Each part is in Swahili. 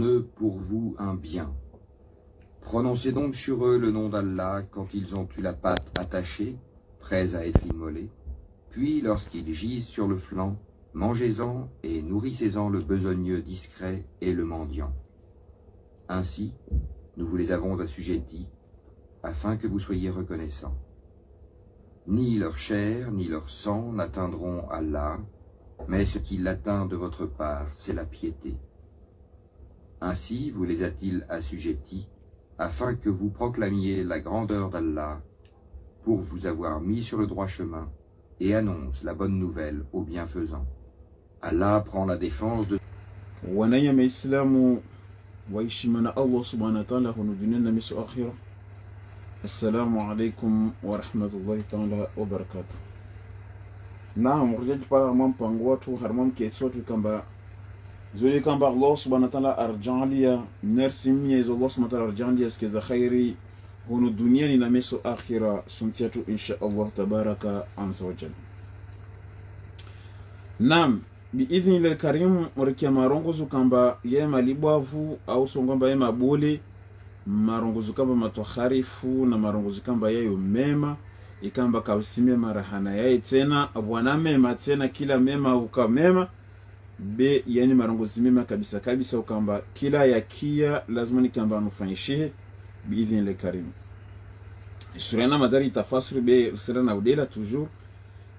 eux pour vous un bien. Prononcez donc sur eux le nom d'Allah quand ils ont eu la patte attachée, prêts à être immolés, puis lorsqu'ils gisent sur le flanc, mangez-en et nourrissez-en le besogneux discret et le mendiant. Ainsi, nous vous les avons assujettis, afin que vous soyez reconnaissants. Ni leur chair, ni leur sang n'atteindront Allah, mais ce qui l'atteint de votre part, c'est la piété. Ainsi vous les a-t-il assujettis, afin que vous proclamiez la grandeur d'Allah, pour vous avoir mis sur le droit chemin, et annonce la bonne nouvelle aux bienfaisants. Allah prend la défense de wananyama Islamu waishi mana Allah subhanahu wa ta'ala hunu dunia na misu akhira. Assalamu alaikum wa rahmatullahi ta'ala wa barakatuh. Naam, rjaji pala harmam pangu watu harmam kietsi watu kamba zuli kamba Allah subhanahu wa ta'ala arjanlia nersi miya izo Allah subhanahu wa ta'ala arjanlia skeza khairi hunu dunia ni na misu akhira suntiatu insha Allah tabaraka azza wa jalla. Naam, biidhni lil karim murikia marongozu kamba ye malibwavu au songamba ye mabule marongozu kamba matokharifu na marongozu kamba yayo mema ikamba kausime marahana yae tena abwana mema tena kila mema ukamema be yani marongozu mema kabisa kabisa ukamba kila yakia lazima ni kamba anufanyishe biidhni lil karim. Surena madari tafasiri be surena udela toujours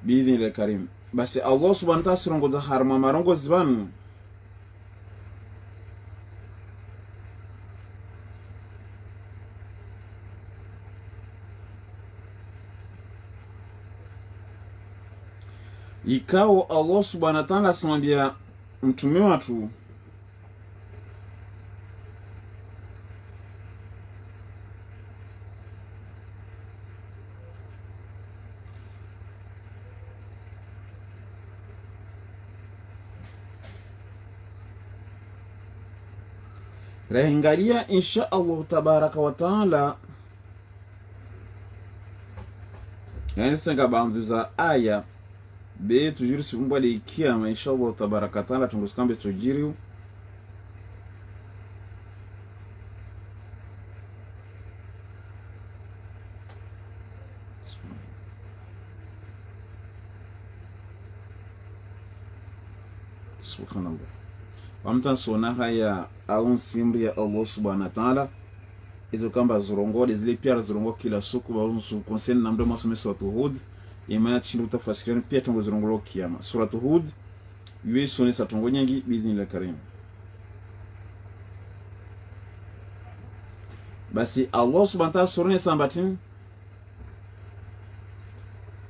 biidhni lil karim. Basi Allah subhanahu wa ta'ala sirongoza harma marongozi banu ikao Allah subhanahu wa ta'ala asimwambia mtume watu rehingalia insha Allah tabaraka wa ta'ala yani senga banduza aya be tujuri sikumba le kiyama insha Allah tabaraka wa ta'ala tungusikambe tujiriu subhanallah. Wamta sona haya au simri ya Allah subhanahu wa ta'ala izo kamba zurongode zile pia zurongo kila suku baunsu konsen namdo masome suratu Hud imana tishindu tafasiriani pia tongo zurongolo kiyama suratu Hud yue sone satongo nyengi bidhni la karim. Basi Allah subhanahu wa ta'ala sorone sambatin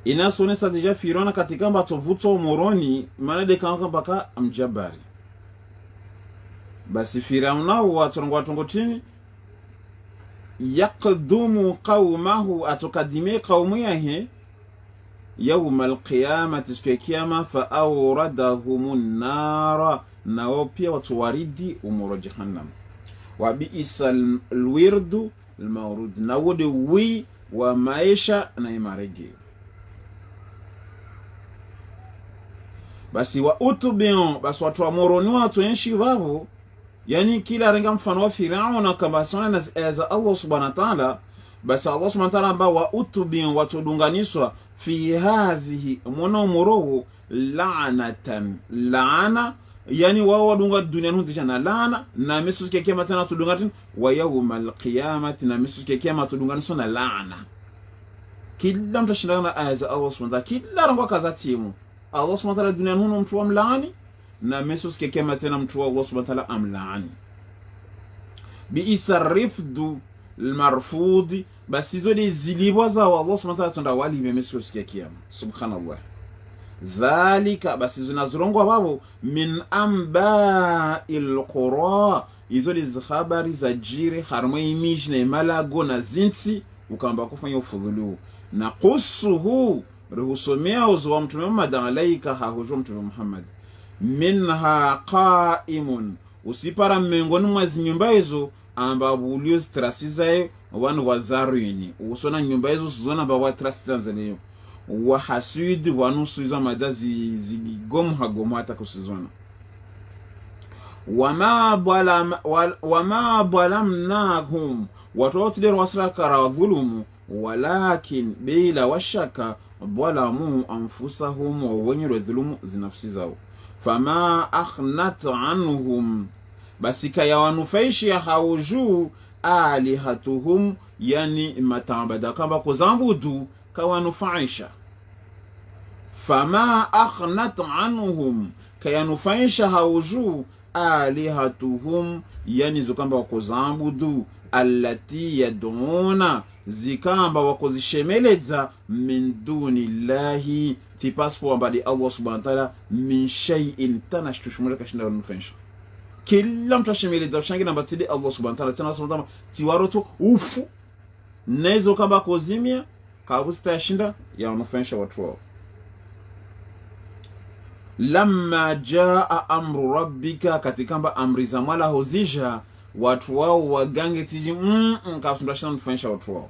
ina sone sa deja firona katika mbato vuto umoroni manade kama mpaka amjabari. Basi Firauna watongo chini yaqdumu qaumahu atukadime qaumu yahe yawm alqiyamati siku ya kiyama fa awradahumun nara nao pia watuwaridi umuro jahannam wa bi'sal alwirdu almawrud nawode wi wa maisha na imarege. Basi wa utubion basi watu wa moroni watu enshi wao yani kila renga mfano wa Firauna kama sana na za Allah subhanahu wa ta'ala. Basi Allah subhanahu wa ta'ala amba wa utubin watudunganiswa fi hadhihi mwana moroho la'natan la'ana yani wao wadunga dunia ndio na laana na misu kekema tena tudungatin wa yawmal qiyamati na misu kekema tudunganiswa na laana. Kila mtu shindana aya za Allah subhanahu wa ta'ala kila rango kaza timu Allah subhanahu wa ta'ala dunia huno mtu wa mlaani na mesus kekema tena mtu wa Allah subhanahu wa ta'ala amlaani bi'sa rifdu almarfud. Basi zodi zilibwa za Allah subhanahu wa ta'ala tunda wali mesus kekema subhanallah. Dhalika basi zinazurongwa babo min amba'il qura izodi habari za jire harmo image na malago na zinti ukamba kufanya ufudhulu na qusuhu ruhusomea uzo wa mtume Muhammad alaika hahujo mtume Muhammad minha qaimun usipara miongoni mwa nyumba hizo ambapo ulio strasizae wanu wazarini usona nyumba hizo usizona bawa trasizae wa hasud wanu suiza madazi zigomu hagomu hata kusizona wama dhalamnahum watawatilir wasrakara dhulumu walakin bila washaka dhalamu anfusahum wa wenye dhulumu zinafsi zao. Fama akhnat anhum basi kayawanufaishi ya hauju alihatuhum yani matambada kamba kuzambudu kawanufaisha. Fama akhnat anhum kayanufaisha hauju alihatuhum yani zukamba wakuzambudu allati yaduna zikamba wakuzishemeleza min dunillahi tipaspo ambadi Allah subhanahu wa ta'ala min shay'in tanashtushumura kashinda wanufaisha. Kila mtu ashemeleza ushangi na batili Allah subhanahu wa ta'ala tena subhanahu wa ta'ala tiwaroto ufu nezo kamba kozimia kabusta yashinda ya wanufaisha watu wao. Lamma jaa amru rabbika katikamba amri za Mola hozija watu wao wagange tiji kafundashana wanufaisha watu wao.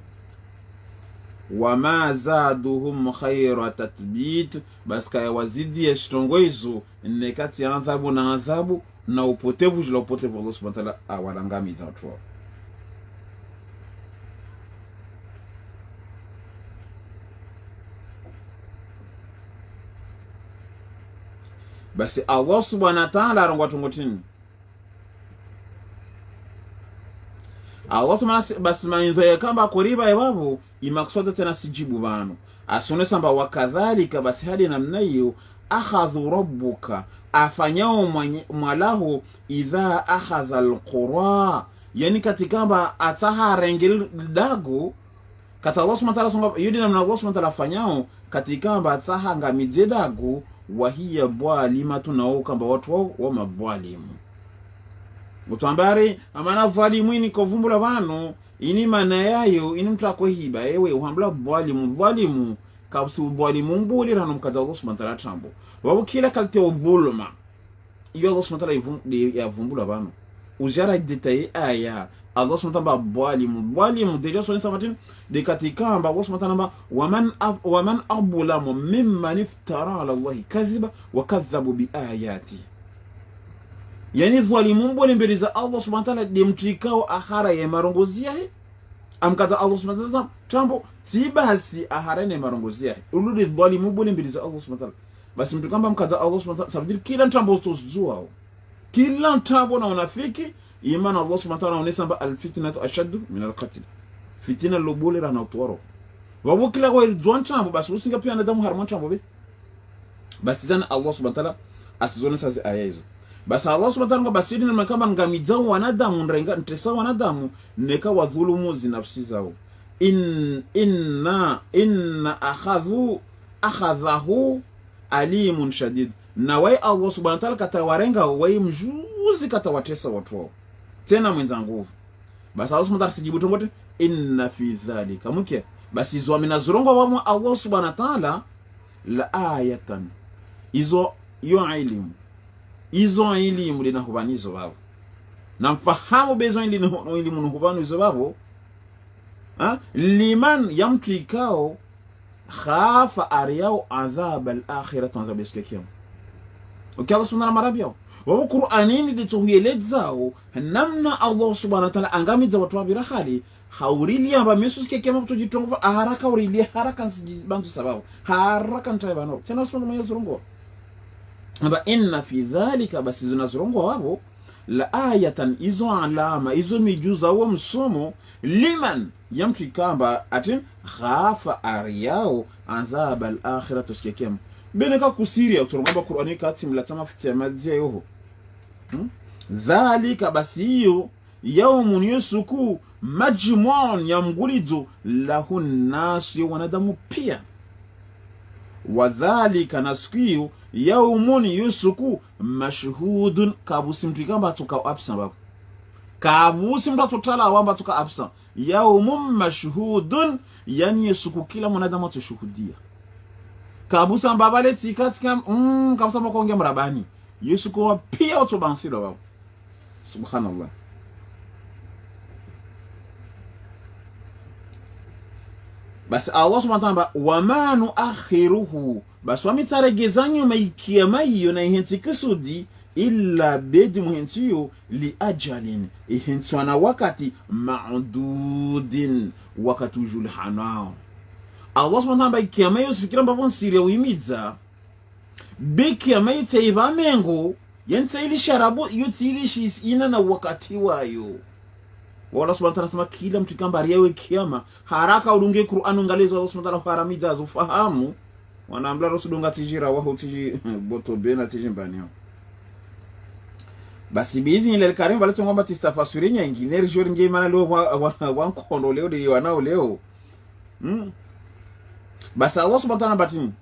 Wama zaduhum khayra tatbit basi kaya wazidi ya shitongoizo nekati ya adhabu na adhabu na upotevu jila upotevu Allah subhanahu wa ta'ala awalangamiza watu wao. Basi Allah subhanahu wa ta'ala arongwa tungotini Allah tumana basi mainzo ya kamba kuriba ebabu imakswada tena sijibu bano asone samba wakadhalika basi hadi namna hiyo akhadhu rabbuka afanyao mwalahu idha akhadha alqura yani katikamba ataha rengel dago kata Allah subhanahu wa ta'ala songa yudi namna Allah subhanahu wa ta'ala afanyao katikamba ataha ngamije dago wahiya bwalimatu nao kamba watu wao wa mavwalimu utambari amana vwalimu ini kovumbula bano ini mana yayo ini mtu akohiba ewe uhambula bwalimu kabsi ubwalimu mbuli rano mkaza Allah subhanahu wa ta'ala tambo wabu kila kalite uvuluma iyo Allah subhanahu wa ta'ala yavumbula bano ujara detaye aya Allah subhanahu wa ta'ala bwalimu deja soni sabatin de katika amba Allah subhanahu wa ta'ala waman abulamu mimman iftara ala Allah kadhiba wa kadhabu bi ayati yani dhalimu mbole mbele za Allah subhanahu wa ta'ala demtrikao ahara ya marongozi yae amkata Allah subhanahu wa ta'ala tambo tibasi ahara ya marongozi yae uludi dhalimu mbole mbele za Allah subhanahu wa ta'ala basi mtu kamba mkata Allah subhanahu wa ta'ala sabili kila ntambo tozua kila ntambo na unafiki imana Allah subhanahu wa ta'ala unesamba alfitnatu ashaddu min alqatl fitina lobole rana utwaro wabu kila kwa ilizwan tambo basi usinga pia nadamu harman tambo be basi zana Allah subhanahu wa ta'ala asizone sazi aya hizo. Basi Allah subhanahu wa ta'ala basi ni kama ngamidao wanadamu nrenga ntesa wanadamu neka wadhulumu zinafsi zao. Inna akhadhahu alimun shadid. Na wai Allah subhanahu wa ta'ala katawarenga wai mjuzi katawatesa watu wao. Tena mwenza nguvu. Basi Allah subhanahu wa ta'ala sijibu tongote inna fi dhalika mke basi zo minazurongo wa Allah subhanahu wa ta'ala la ayatan izo yo elimu izo elimu linahubanizo babo na mfahamu bezo elimu nuhubanizo babo liman yamtu ikao khafa ariyao adhab al-akhirah adhab iskakiyam Allah subhanahu wa ta'ala wa Qur'anini dituhiyelezao namna Allah subhanahu wa ta'ala angamiza watu wabira hali haurili amba mesus kekema kutojitongo haraka urili haraka nsibantu sababu haraka ntaibano tena subhanahu wa ta'ala aba inna fi dhalika basi zinazorongo wabo la ayatan izo alama izo mijuza wa msomo liman yamtu ikamba atin khafa ariyao adhab al-akhirah tuskekema beneka kusiria uturongamba Qur'ani kati mlatama fitia madzia yoho dhalika basi hiyo yaumun yusuku majmu'un yamgulizo lahun nasu wanadamu pia wadhalika nasikiyo yaumun yusuku mashhudun kabusi mtu ikamba tuka absa babo kabusi mtu tutala wamba tuka absa yaumun mashhudun yani yusuku kila mwanadamu tushuhudia kabusa mbabale tikatika kabusa mkonge mrabani yusuku pia utobanthira babo subhanallah. Basi Allah subhanahu wa ta'ala wama nuakhiruhu basi wamitaregeza nyuma ikiyama hiyo na ihenti kusudi illa bedi muhentiyo li ajalin ihentwana wakati ma'dudin wakati ujulhanao. Allah subhanahu wa ta'ala kiyama yusifikira mbabo nsire uimiza be kiyama yitaiba mengo yense ili sharabu yutilishi ina na wakati wayo. Wala subhanahu wa ta'ala kila mtu kamba riyawe kiyama haraka ulunge Qur'an ngalezo Allah subhanahu wa ta'ala haramiza ufahamu wanaambia rusudunga tijira waho tiji boto bena tiji mbani. Basi biidhi ile karim wale ngomba tistafasuri nyingine rijori nge mana leo wankondo leo de wanao leo. Basi Allah subhanahu wa ta'ala batini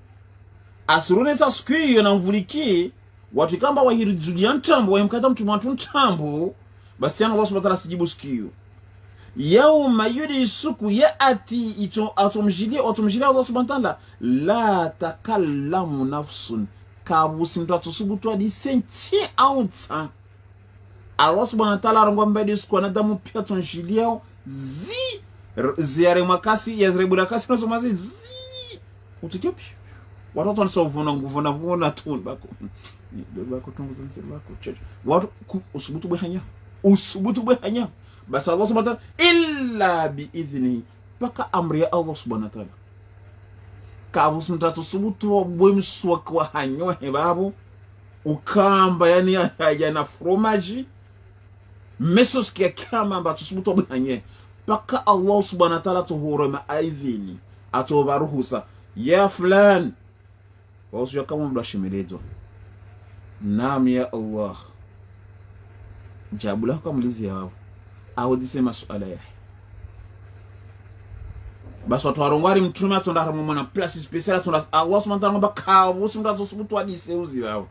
asurune sa skui na mvuliki watu kamba wahirizulia ntambo wamkata mtu mwantu ntambo. Basi Allah subhanahu wa ta'ala sijibu skio yauma yudi suku ya ati ito atomjili Allah subhanahu wa ta'ala la takallamu nafsun kabusi mtu atusubutu adi senti auta. Allah subhanahu wa ta'ala rongwa mbedi suku anadamu pia tonjili yao ziare makasi ya zrebula kasi na somazi utikepi watu wanasovuna nguvuna tun bako tungu zanzi bako church watu usubutu bwehanya basi Allah subhanahu wa ta'ala illa biidhni paka amri ya Allah subhanahu wa ta'ala kabusi mtatu subutu bwemswa kwa hanyo hebabu ukamba yani ya na fromaji mesos kia kama mba tusubutu bwehanye paka Allah subhanahu wa ta'ala tuhurema aidhini atobaruhusa ya fulan wasu kama mdashimelezo naam ya Allah jabu lako kamulizi yao au disema suala yake. Basi watu warongwari mtume atonda mwana place special atonda Allah subhanahu wa ta'ala kabusi mtu atusubutu adiseuzi wao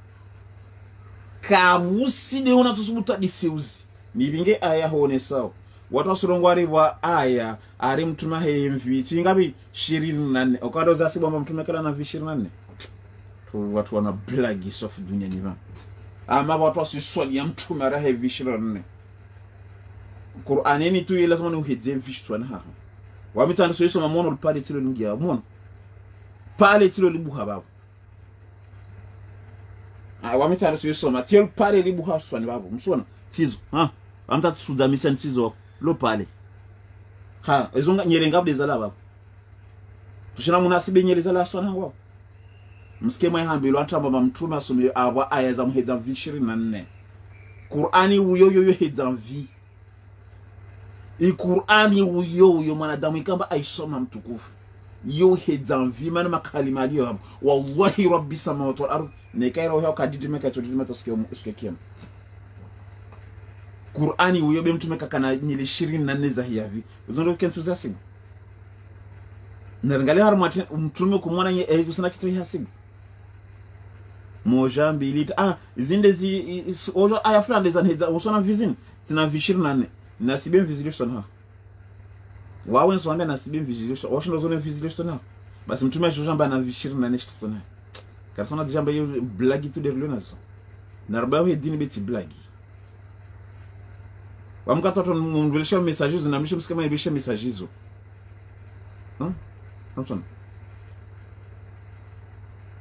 kabusi de una tusubutu adiseuzi nibinge aya hone sawa watu wasurongwari wa aya ari mtume hemviti ngapi 24 okado za sibomba mtume kala na 24 tu watu wana blagi sofu dunia niva ama watu wasiswali ya mtume ara hevi 24 Qur'anini tu ile lazima uhedze vishwa na hapo wamitano soiso mamono pale tilo lingia mono pale tilo libuha babo wamitano soiso matio pale libuha swani babo msona tizo amtatu sudamisa ntizo lo pale ezonga nyelenga bdezala babo tushina munasibe nyelezala swani ngwa msikema yahambilo atamba mtume asome aba aya za muhedza 24 Qur'ani uyo hedza vi Qur'ani uyo mwanadamu ikamba aisoma mtukufu yo hedza vi mana makalima aliyo wallahi rabbi samawati wal ardh nekaira uyo kadidime katodidime toskikia Qur'ani uyo be mtume kakana nyili 24 za hivi uzondo kentu za simu narangalia har mtume kumwana kusana kitu hasibu moja mbili zinde ojo aya fulani za heza usona vizini tina 24 nasibe vizilishwa na wawe nsombe nasibe vizilishwa washindo zone vizilishwa na basi mtume ajojamba na 24 shikwa na karsona dijamba yo blagi tu derlo nazo narbawe hedini beti blagi wamkata to mndulisha messages zinamisha msikama ibisha messages zo Namson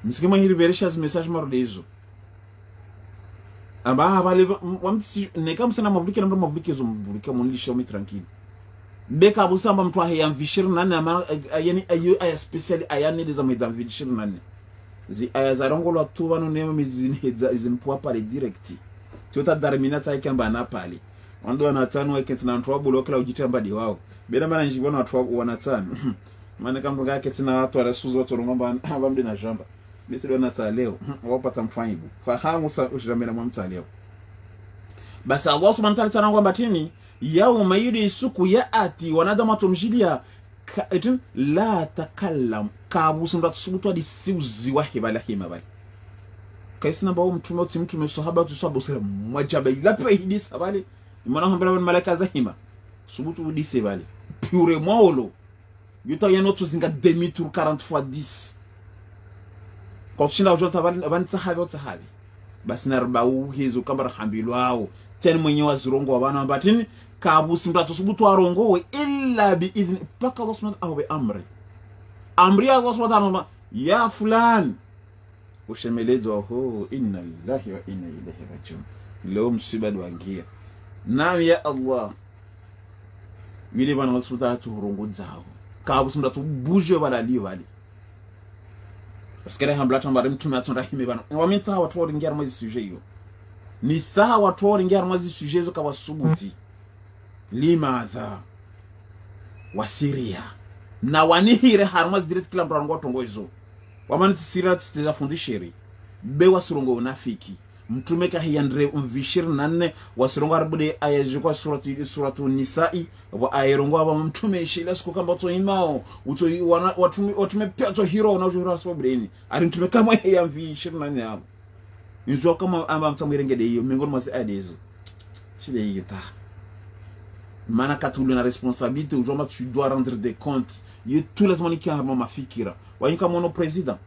msikema hili verisha message marodezo aba abale wamti neka msana mavulike na mavulike zo mvulike munisha umi tranquille beka busamba mtu ahe yamvishira nane ama yani ayo aya special ayane za mwidamvishira nane zi aya za rongolo tu bano neme mizini izimpoa pale direct tota darminata ikamba na pale wando wanatano weketi na mtu wabulo kila ujitamba di wao bena mana njibona watu wanatano maana kama ngake tena watu warasuzo watu ngomba abamde na jamba beti ndo nata leo wapata mfanyibu fahamu sa ujambe na mwamta leo basi Allah subhanahu wa ta'ala ngomba tini yauma yudi suku ya ati wanadamu atomjilia etin la takallam kabusu ndo tusubutu hadi siuzi wahibala himabali kaisina bawo mtume sahaba tusabo sala mwajaba ilape hidi sabali imana hambala malaika zahima subutu udise bali pure molo yuta yano tuzinga demi tour 40 fois 10 kwa tushinda ujota bani sahabi basi narbawu hizo kambara hambilwao tena mwenye wazirongo wabana ambatini kabusi mtu atusubutu warongowe illa bi idhni paka Allah subhanahu au bi amri Allah subhanahu ya fulan ushemelezwa ho inna lillahi wa inna ilaihi rajiun. Leo msiba duangia naam ya Allah wile bana subhanahu tuhurungudzaho ka busunda tubuje balali bali paskere hambla tambare mtume atonda hime bana wamitsa watu waringira mwazi sujet yo ni sawa watu waringira mwazi sujet zo kabasubuti limadha wasiria na wanihire harmaz direct kila mtu anango tongoizo wamani tsira tsira fundisheri be wasurongo unafiki mtume kahiyandre mvishir nanne wasurongo arabude ayajikwa suratu nisa'i wa ayirongo aba mtume ishila siku kamba to imao uto watume pia to hero na ujura sababu ari mtume kama ya mvishir nanne abo nzo kama amba mtamwirengede hiyo miongoni mwa adezo sile yita mana katulu na responsabilité ujoma tu dois rendre des comptes ye tous les moni qui a mafikira wanyika mono president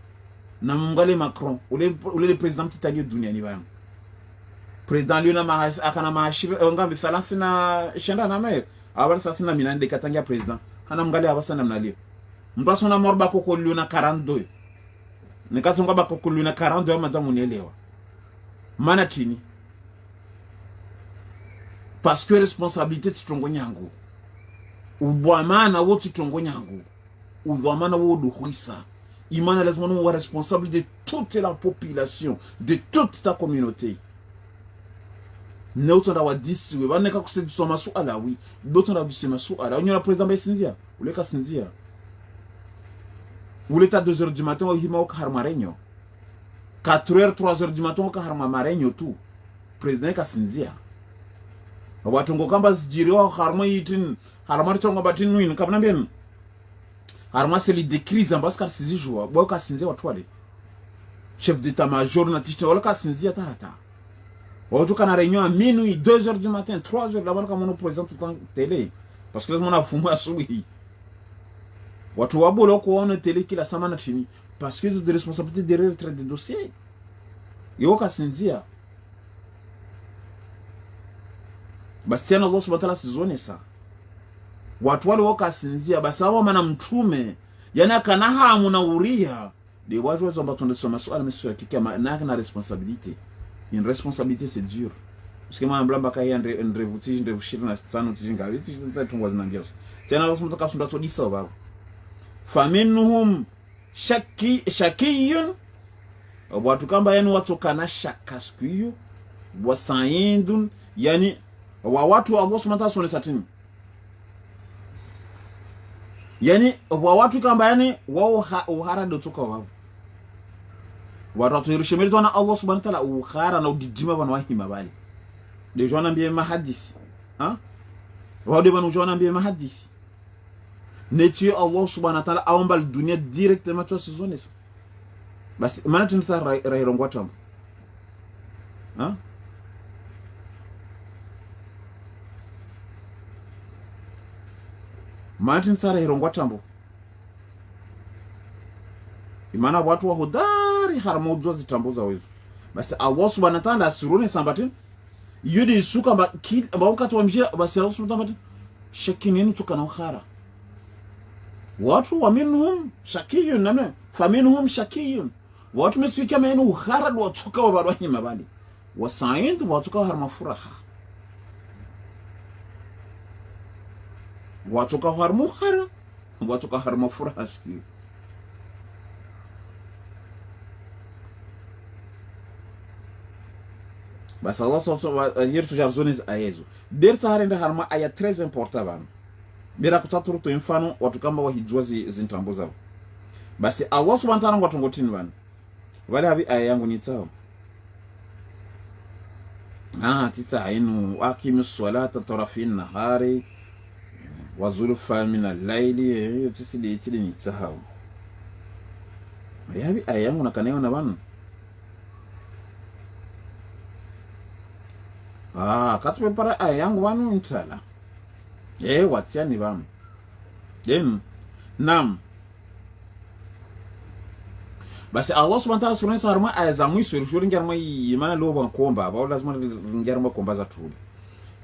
na mungale Macron ule le president mtitali duniani bana president liona ma akana maashira ngambi 30 shenda na mer abali 38 katangia president hana mungale abasana mnalio mbaso na morba koko liona 42 nikatonga bakoko liona 42 amaza munielewa mana tini parce que responsabilité titongo nyangu ubwamana wo titongo nyangu ubwamana wo dukhisa imana lazima nous responsable de toute la population, de toute ta communauté. Nous avons dit we baneka kusema soma suala wi d'autres na bisema suala onyo la président ba sinzia uleka sinzia uleta 2h du matin hima ok harmarenyo 4h 3h du matin ok harmarenyo tu président ka sinzia watongo kamba zijiriwa harma yitin harma tongo batin win kabna bien harma c'est les décrises en basse car c'est jour boy ka sinzia watu wale chef d'état-major na ticho wala ka sinzia tata ojo kana réunion à minuit 2h du matin 3h là bana kama no président télé parce que lazima na fuma asubuhi watu wabolo kuona télé kila samana chini parce que ils ont des responsabilités derrière le trait de dossier yo ka sinzia basi tena Allah subhanahu wa ta'ala sizone sa watu wale wakasinzia basi hawa maana mtume yana kana hamu na uria de watu wao ambao tunasoma swala msio hakika na responsabilité une responsabilité c'est dur parce que moi mblamba kai andre vuti ndre vushira na tsano tijinga vitu tungwa zinangia tena Allah subhanahu wa ta'ala sunda todisa baba faminhum shakiyun watu kamba yani watu kana shaka siku wasaindun yani wa watu wa Allah subhanahu wa ta'ala satini yani wa watu kamba yani wao uhara dotoka wao watu yirishemeli tona Allah subhanahu wa ta'ala uhara na udijima bana wahima bali de jona mbie mahadisi ha wao de bana jona mbie mahadisi neti Allah subhanahu wa ta'ala aomba dunia directement tu sizone ça basi maana tunisa rairongwa tambo ha Martin Sara hirongwa tambo imana watu wa hodari harmodzo zitambo za wezo basi Allah subhanahu wa ta'ala asirune sambatin yudi isuka ba wakati wa mjira basi Allah subhanahu wa ta'ala shakineni tukana ukhara watu wa minhum shakiyun namna faminhum shakiyun watu mesifika menu ukhara do tuka wa bado hima bali wasaid watu ka harma furaha watu ka harmu khara watu ka harma furaha siku basi Allah subhanahu wa ta'ala hier tujar zones ayezo berta harenda harma aya très important bana bira kutatu to mfano watu kama wahijwa zintambo zao basi Allah subhanahu wa ta'ala watu ngotini bana wale habi aya yangu ni tao tita inu aqimus salata tarafin nahari wa zulfa min al-layli tisidi itili ni tao habi aya yangu nakanayo na bana kati prepara aya yangu bana mtala watiani bana then nam basi Allah subhanahu wa ta'ala sunai sarma aya za mwisho shuri ngarma imana lobo komba ba lazima ngarma komba za tuli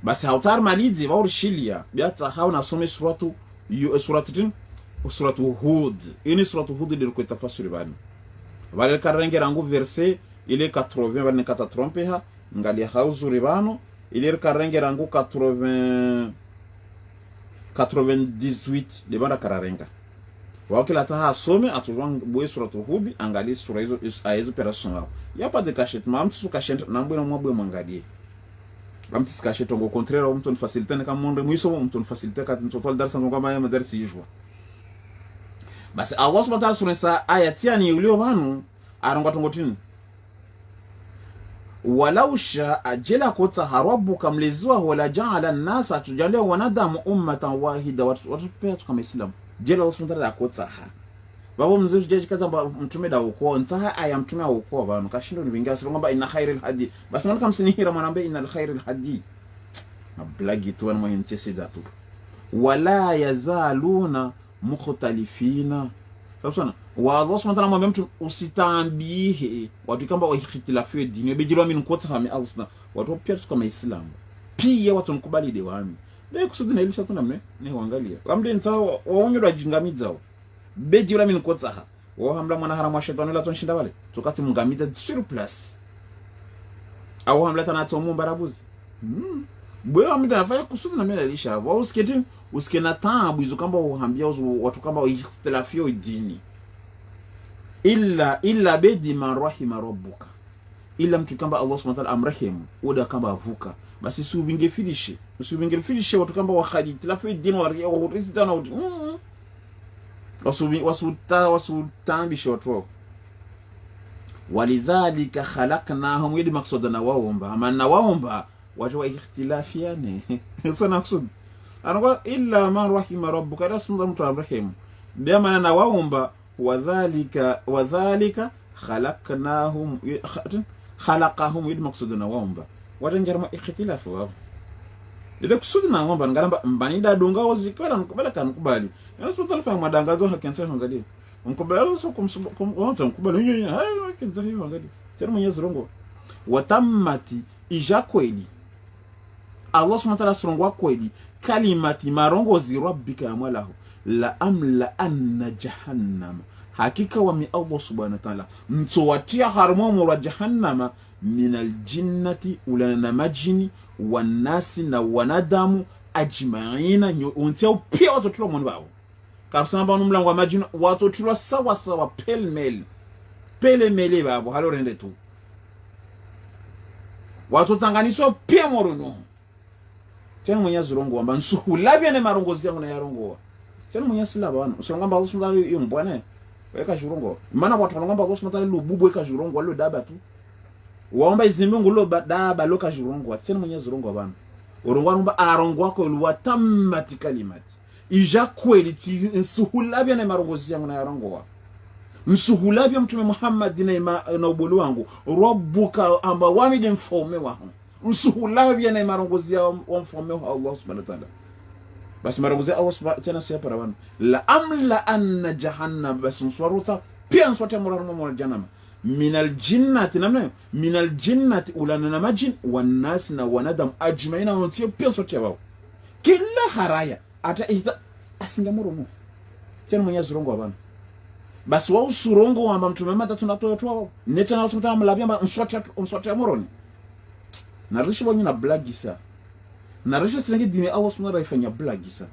basi hautar malizi ba urshilia biata hauna some suratu suratu Hud ini suratu Hud ndio kwa tafsiri bani vale karengera ngu verset ile 80 vale kata trompe ha ngali hauzuri bano ile karengera ngu 98 de bana kararenga wakila ta asome atujwa boye suratul hud angali sura hizo aizo operation yao yapa de cachette mamtu su cachette nambwe mwabwe mwangalie amti cachette ngo contraire mtu faciliter kama monde mwiso mtu faciliter kati total darasa ngo kama ya darasa yijwa basi Allah subhanahu wa ta'ala sura ayati yani ulio banu aronga tongotini walau sha ajela kota harabuka mlezwa wala ja'ala an-nasa tujalia wanadamu ummatan wahida watu pia kama Islam jela Allah subhanahu wa ta'ala kota ha babo mzee jeje kaza mtume da uko ntaha aya mtume uko banu kashindo nibingia sio kwamba ina khairul hadi basi nani kamsinihira mwanambe ina khairul hadi na blagi tu wana mwenye tu wala yazaluna mukhtalifina sababu wa Allah subhanahu wa ta'ala mwambie mtu usitambihe watu kamba wahikhtilafiwe dini bejilwa mimi nkota kama Allah subhanahu watu pia kama Islam pia watu nkubali dewani ndio kusudi na ilisha tu namne ni huangalia kamde ntao waonywa jingamizao bejilwa mimi nkota ha wao hamla mwana haramu wa shetani la tunshinda wale tukati mungamiza sur place au hamla tana tomu barabuzi bwe amida nafanya kusudi na mimi ilisha wao usiketi na taabu hizo kamba uhambia watu kamba wahikhtilafiwe dini illa bedi man rahima rabbuka illa mtu kamba Allah subhanahu wa ta'ala amrahim oda kamba avuka basi usubingefilishe watu kamba wakhajitilafiwe dini wa rizana wasutambishi watu walidhalika khalaqnahum yadi maksudana waomba maana waomba watu wa ikhtilafiane sana kusudi anakuwa illa man rahima rabbuka rasulullah mtu amrahim bia maana waomba wadhalika khalaqahum yadi maksudana waomba watanjarma ikhtilafu wao ile kusudi na ngomba ngaramba mbanida dunga ozikala mkubala kanukubali rasulullah fa madangazo hakensa hangalia mkubala so kumwonza mkubala hiyo hayo hakensa hiyo hangalia tena Mwenyezi Mungu watammati ijakweli Allah subhanahu wa ta'ala surongwa kweli kalimati marongozi rabbika amwalahu la amla anna jahannam hakika wa mi Allah subhanahu wa ta'ala mtowatia harmomo wa jahannama minal jinnati ulana majini wanasi na wanadamu ajma'ina untia pia watu tulo mwani wao kabisa mbanu mlango wa majini watu tulo sawa sawa pele mele babo halo rende tu watu tanganiso pia morono tena Mwenyezi Mungu amba nsuhulabya ne marongozi yangu na yarongo tena Mwenyezi laba wana usongamba Allah subhanahu wa ta'ala yombwane weka jurongo maana watu wanongamba Allah subhanahu wa ta'ala lububu weka jurongo walo daba tu waomba izimungu lo daba loka jurongo tena Mwenyezi Mungu bana urongo amba arongo wako watamati kalimati ija kweli nsuhulabya ne marongozi yangu na yarongo nsuhulabya mtume Muhammad na ubulu wangu rabbuka amba wamide mfaume waho nsuhulabya na marongozi ya mfaume wa Allah subhanahu wa ta'ala basi marongozi ya Allah subhanahu wa ta'ala siya para wana la amla anna jahannam basi nswaruta pia nswate murarmo jahannam minal jinnati namna minal jinnati ulana na majin wanas na wanadam ajmaina wantia pia nswate wao kila haraya ata asingamuro tena Mwenyezi Mungu abana basi wao surongo amba mtume mata tunatoa tu neta na usumta mlabia nswate moroni narisha wanyu na blagisa narisha singe dini Allah subhanahu wa ta'ala ifanya blagisa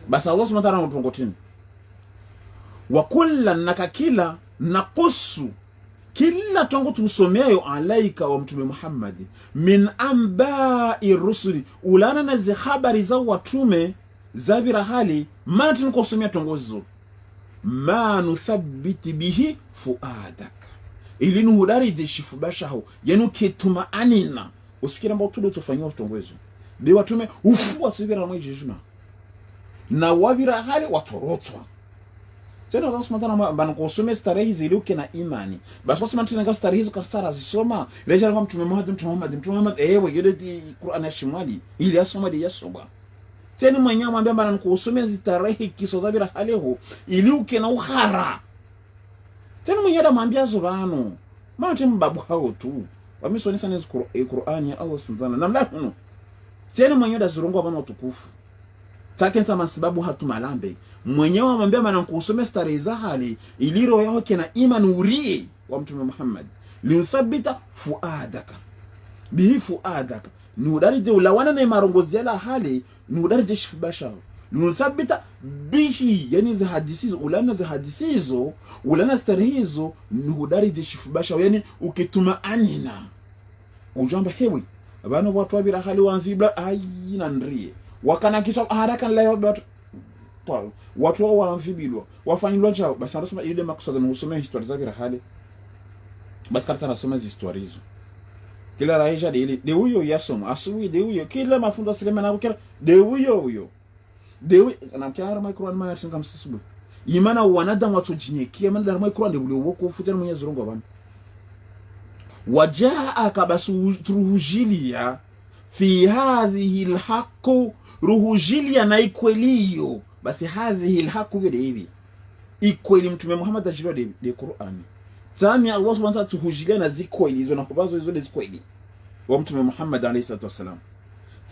basi Allah subhanahu wa ta'ala mtongotini wa kullan nakakila naqussu kila tongo tusomeayo alaika wa mtume Muhammad min amba'i rusuli ulana na zi habari za watume zabira hali matin kusomea tongozo ma nuthabbiti bihi fuadak ili nuhudari zishifu bashahu yenu ketuma anina usifikira mbao tudo tufanywa utongozo de watume ufu wasibira mweje juma na wabira hali watorotwa tena Allah subhanahu wa ta'ala banakosome starehi ziluke na imani basi wasema tena starehi hizo kastara zisoma leja kama mtume Muhammad ewe yule di Qur'an shimali ili asoma de yasoma tena mwenyewe mwambia bana nikosome starehi kiso zabira hali ho iluke na uhara tena mwenyewe mwambia zubano mati mbabu hao tu wamisoni sana Qur'an ya Allah subhanahu wa ta'ala namla huno tena mwenyewe da zurungu bana utukufu takenta masibabu hatumalambe mwenyewe amwambia maana kusome starehe za hali ili roho yako na imani urie wa mtume Muhammad linuthabita fuadaka bihi fuadaka nudarije ulawana na marongozi ya hali nudarije shifbasha linuthabita bihi yani za hadisi hizo ulana za hadisi hizo ulana starehe hizo nudarije shifbasha yani ukituma anina ujamba hewi bana watu wabira hali wanzibla ayina ndrie wakana kiswa haraka la yote watu wao wanzibilwa wafanyilwa chao basi anasema ile makusudi na usome historia za hali basi karata nasoma hizo historia hizo kila raisha de huyo yasoma asuwi de huyo kila mafunzo silema na kila de huyo anamkiara micro ma yatinga msisubu imana wanadamu watu jinyekia maana dar micro de bule woko futana Mwenyezi Mungu bana wajaaka basu ruhujilia fi hadhihi alhaq ruhujilia na ikweliyo basi hadhihi alhaq vile hivi ikweli mtume Muhammad ajiliwa de Qur'an tami Allah subhanahu wa ta'ala tuhujilia na zikweli hizo na kubazo hizo zikweli wa mtume Muhammad alayhi salatu wasalam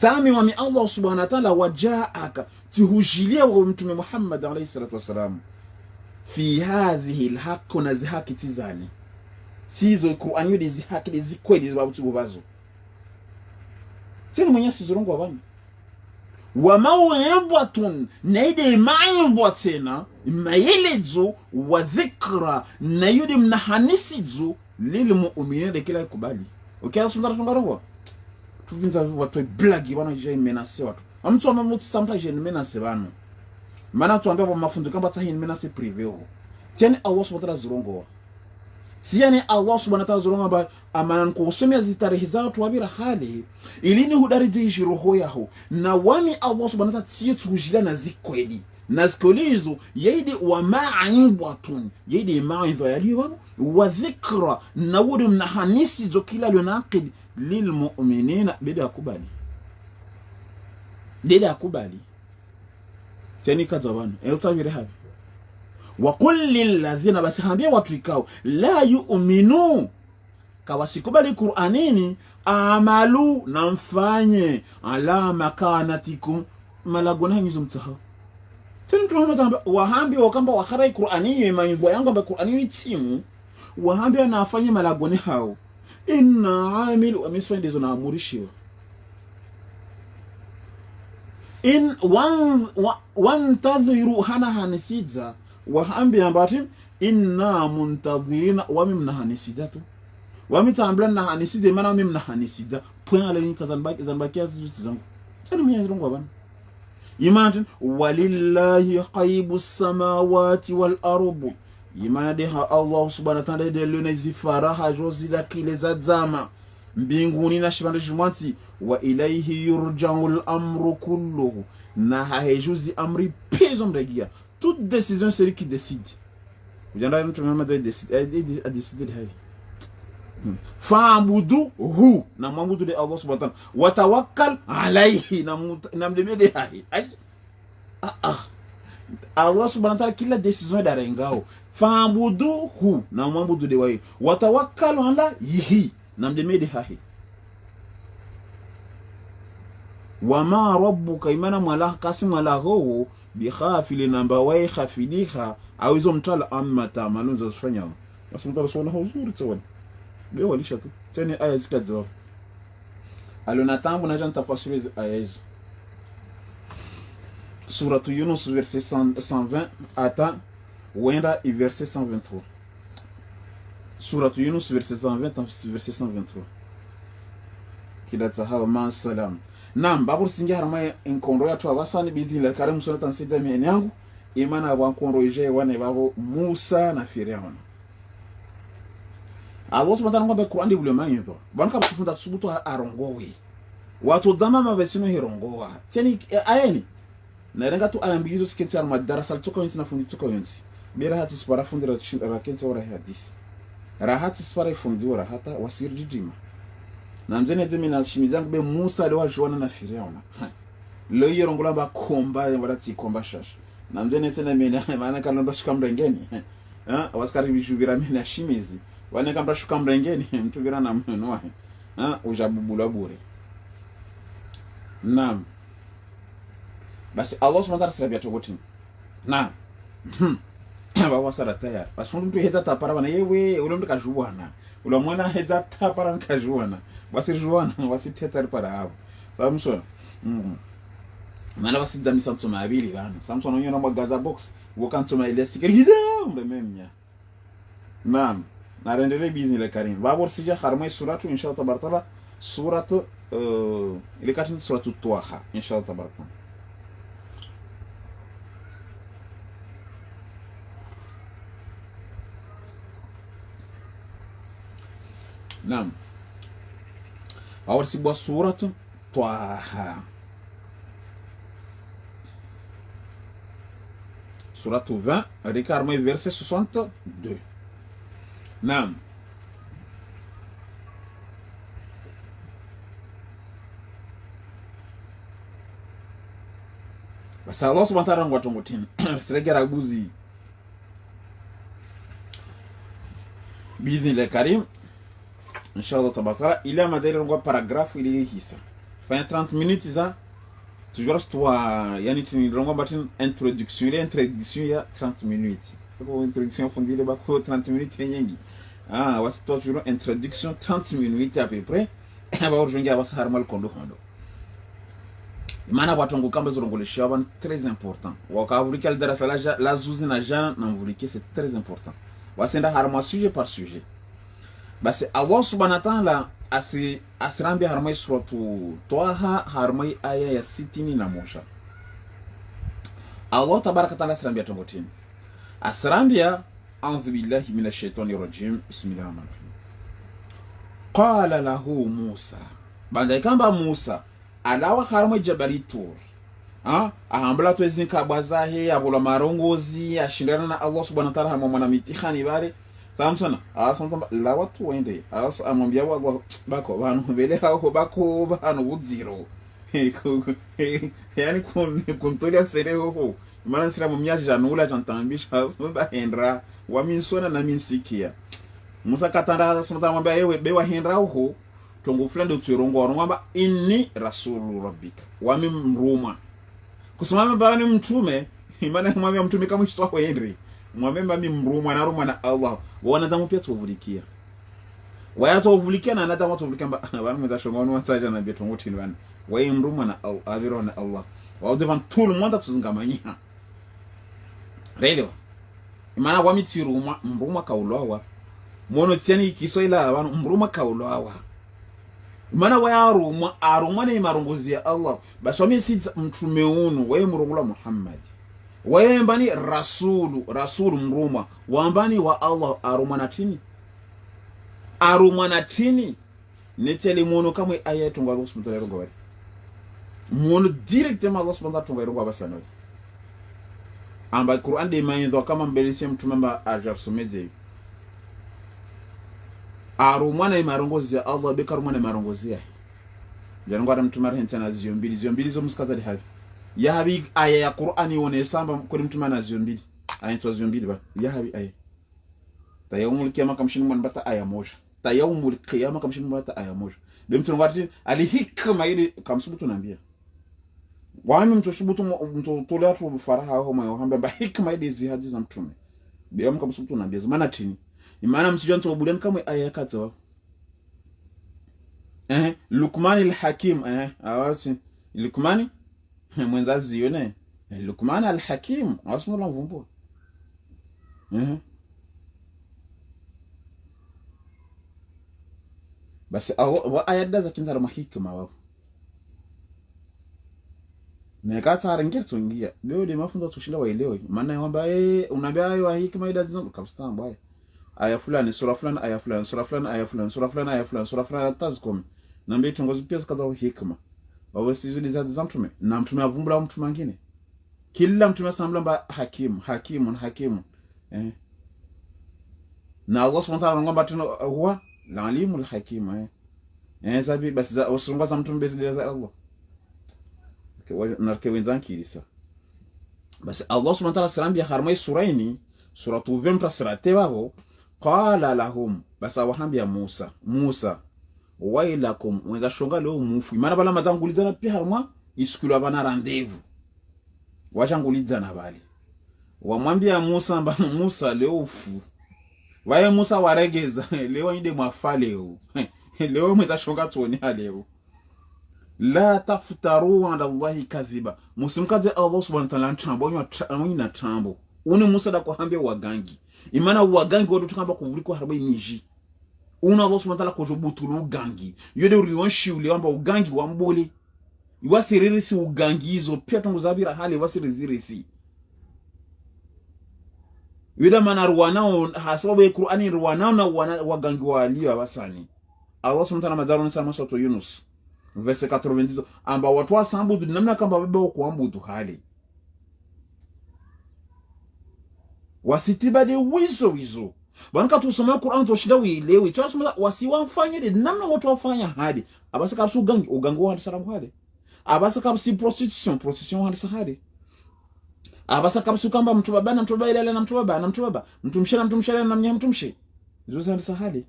tami wa mi Allah subhanahu wa ta'ala wajaaka tuhujilia wa mtume Muhammad alayhi salatu wasalam fi hadhihi alhaq na zihaki tizani sizo Qur'an yodi zihaki zikweli zibabu tubazo tena Mwenyezi Mungu wabani wa maw'idhatun naide ma'idhatina mayelezo wa dhikra na yudi mnahanisizo lil mu'minina kila kubali ukiyasundara tungarongo tuvinza watu blagi bana je menace watu amtu amamuti samta je menace bana maana tuambia kwa mafundo kamba tahi menace privé ho tena Allah subhanahu wa ta'ala zirongo siyani Allah subhanahu wa ta'ala zirongo ba amana kusomea zitarehe za watu wabira hali ilini hudariji roho yao na wami Allah subhanahu wa ta'ala tiye tujila na zikweli na zikolizo yidi wa ma'idhatun yidi ma'idha yaliwa wa dhikra na wudu mnahanisi zo kila lunaqid lil mu'minina bida kubali tani kadhabana utabiri hapi wa kullil ladhina basi hambia watu ikao la yu'minu kawasikubali Qur'anini amalu na mfanye ala makanatikum malagona hizo mtahao tena tunamwambia wahambi wakamba wakharai Qur'ani imaivu yangu amba Qur'ani itimu wahambi anafanya malagoni hao inna amilu amisfandizo na amurishiwa in wan tadhiru hana hanisiza wahambi ambati inna muntadhirina wa mimna hanisidatu wa mitambulana haniside maana mimna hanisida point ale ni kazanbaki azizuti zangu tena Mwenyezi Mungu bana imagine walillahi ghaibus samawati wal ardi imana de Allah subhanahu wa ta'ala de luna zifaraha jozi da kile za zama mbinguni na shibanda jumati wa ilayhi yurja'ul amru kulluhu na hajuzi amri pezo mregia toute décision c'est lui qui décide ujanda mtu mama doit décider a décider de havi fa'budu hu na mwabudu de Allah subhanahu wa ta'ala wa tawakkal alayhi na mdemede hahi Allah subhanahu wa ta'ala kila décision darengao fa'budu hu na mwabudu de wai wa tawakkal ala yihi na mdemede hahi wa ma rabbuka imana mwala kasim wala ho bi khafil namba wai khafiliha au hizo mtala amma tamalun za kufanya basi mtala swala huzuri tsawani beo walisha tu tena aya zikazo alionatambu na janta tafasiri aya hizo suratu Yunus verset 120 ata wenda verset 123 suratu Yunus verset 120 verset 123 kila tahawa ma salam nam babur singi harama enkondo ya tu abasani bidhi la karamu sunata nsida meni yangu imana wa nkondo ije wane babo Musa na Firaun Allah subhanahu wa ta'ala Qur'ani bule manyo banka bafunda kusubutu arongowe watu dama mabesino hirongowa teni ayeni na renga tu ayambizo sikenti al madarasa tuko yinti na fundi tuko yinti bira hati spara fundi rakenti ora hadisi rahati spara fundi ora hata wasir jijima na mjene demi na shimizangu be Musa lewa joana na Firaun lo yirongola ba komba yabati komba shash na mjene tena mena maana kalondo shikamrengeni waskari bijubira mena shimizi wane kamba shuka mrengeni mtu gira na mno wae ujabubula bure nam basi Allah subhanahu wa ta'ala sirabia tongotini na baba sara tayar basi mtu heza tapara bana yewe ule mtu kajuana ule mwana heza tapara kajuana basi juana basi tetar para hapo samson mana basi zami samson abili bana samson onyo na magaza box wokansoma ile sikirida mbemenya naam narendele bizni le karim babor sija kharmay suratu inshallah tabaraka suratu ile katin suratu Taha inshallah tabaraka. Naam. Awar si boa suratu Taha. Suratu 20, regarde verset 62. Naam. Basi Allah subhanahu wa ta'ala ngwatongotini. Siregera buzi. Bidni le karim. Inshallah tabaraka. Il y a madele ngwa paragraphe il est hisa. Fin 30 minutes ça. Toujours toi yani tinilongo batin introduction il ya 30 minutes. Ko introduction fondile ba ko 30 minutes yengi. Ah, wasi toujours introduction 30 minutes à peu près. Ba urjonga wasa harmal kondo kondo. Mana watongo kamba zorongolesha ban très important. Wakavulika al darasa la zuzi na jana na mvulike c'est très important. Wasenda harma sujet par sujet. Basi Allah subhanahu wa ta'ala asirambi harmai suratu Taha harmai aya ya 61. Allah tabaraka ta'ala asirambi tongotini. Asirambia a'udhu billahi minash shaitani rajim. Bismillahirrahmanirrahim. Qala lahu Musa. Banda ikamba Musa alawa harmai jabali Tur. Ahambala twezinka bazahe abula marongozi ashindana na Allah subhanahu wa ta'ala harmai mwana mitihani bale. Samsona asantamba la watu wende amwambia wa bako bantu bele hao bako bano uziro yani kuntolia sereho imana sira mumyaje janula tantambisha ba hendra wa minsona na minsikia Musa katanda samtamba mwambia yewe bewa hendra ho tongo fulani tuirongo ngamba inni rasulu rabbika wa mimruma kusimama bani mtume imana mwambia mtume kama mshitwa kwa Henry mwamemba mimruma na ruma na Allah wana damu pia tuvulikia waya tuvulikia na nadamu tuvulikia bana mwezashongano watsaja na betongotini bana waye mruma na aviro na Allah wa devant tout le monde tuzingamanya relo imana wa mitiruma mruma kaulwa mono tiani kisoila abantu mruma kaulwa imana waya aruma ne marongozi ya Allah baswami si mtume unu waye mrungula Muhammad wayembani rasulu mruma wambani wa Allah aruma natini neteli mono kamwe ayatu ngwa subhanahu wa ta'ala mono directement Allah subhanahu wa ta'ala ngwa basano amba Qur'an de mayendo kama mbelisi mtume mba ajarsomeze aruma na marongozi ya Allah bekaruma na marongozi ya jango adam mtume rahentana zio mbili zo muskazali havi ya habi aya ya Qur'ani wone samba kuri mtuma na ziombili aya ntwa ziombili ba ya habi aya ta yawmul qiyamah kamshin man bata aya moja ta yawmul qiyamah kamshin man bata aya moja be mtu ngati ali hikma ile kamsubutu naambia wami mtu subutu mtu tola tu faraha ho mayo hamba ba hikma ile zihadi za mtume be am kamsubutu naambia maana tini imana msijanto budan kama aya katwa Luqman al-Hakim awasi Luqman mwenzazi yone Luqman al-Hakim asmo la mvumbo basi wa ayada za kinzara mahikma wao nekata arengera tungia leo de mafundo tushinda waelewe maana kwamba unaambia ayo wa hikma ida zizo kabisa mbaya aya fulani sura fulani aya fulani sura fulani aya fulani sura fulani aya fulani sura fulani tazkom nambe tungozi pia zikaza hikma wawe sizidi za mtume na mtume avumbula mtu mwingine kila mtume samlamba hakimu na Allah subhanahu wa ta'ala ngomba tino huwa alimul hakim sabi basi za usunga za mtume bezidi za Allah narke wenzanki lisa basi Allah subhanahu wa ta'ala sarambia harmai suraini suratu 20 surate wao qala lahum basi wahambia Musa wailakum wenda shonga leo mufu maana bala matangulizana pia harma iskulu abana rendez-vous wachangulidza na bali wamwambia Musa mba Musa leo ufu waye Musa waregeza leo inde mwafa leo leo mtashonga tuone leo la taftaru ala Allahi kadhiba musimkaze Allah subhanahu wa ta'ala ntambo ina tambo uni Musa da kuhambia wagangi imana wagangi wadu tukamba kuvuliko haraba imiji una Allah subhanahu wa ta'ala kujobutulu ugangi yode uriwanshi uliwamba ugangi wa mbole iwasiririthi ugangi hizo pia tunguzabira hali wasirizirethi Wida mana ruwanao hasababu ya Qur'ani ruwanao na wagangi wa aliyo abasani. Allah subhanahu wa ta'ala madharu nisa masoto Yunus verse 90 amba watu wa sambudu namna kamba bebe wa kuambudu hali wasitiba de wizo banka tusoma Qur'an to shida wilewi twasoma wasiwafanye de namna watu wafanya hali abasa kabsu ugangi wa hali salamu hali abasa kabsi prostitution hali sahari abasa kabsu kamba mtu baba na mtu baba ile na mtu baba mtu mshana na mnyama mtu mshe hizo sana sahali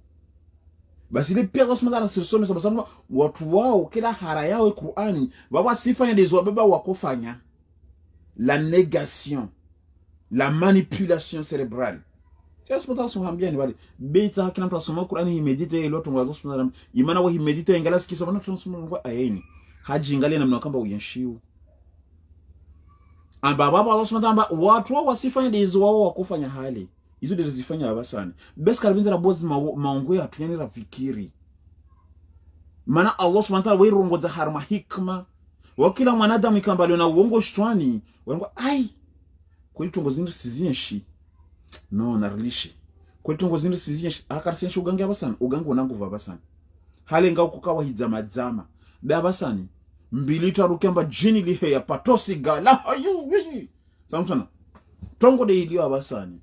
basi ile pia kwa sababu sisome sababu watu wao kila hara yao Qur'ani baba sifanya dezo baba wakofanya la négation la manipulation cérébrale c'est pour ça que hambia ni bali beta kila mtu asoma Qur'ani imedite ile watu ngazo soma imana wa imedite ingala sikisoma na tunasoma kwa ayeni haji ingale namna kamba uyanshiu amba baba Allah subhanahu wa ta'ala watu wao wasifanya dezo wao wakofanya hali hizo ndio zifanya abasani best kalibinza na bozi maongo ya tuyani la fikiri maana Allah subhanahu wa ta'ala wirongo za harma hikma wa kila mwanadamu ikambali na uongo shtwani wango ai kwa hiyo tongozi ndio sizinshi no narlishi kwa hiyo tongozi ndio sizinshi akarsenshi ugangi abasani ugangi unangu vabasani hali ngao kukawa hizama da abasani mbili tarukamba jini lihe ya patosi gala ayu samsana tongo de ilio abasani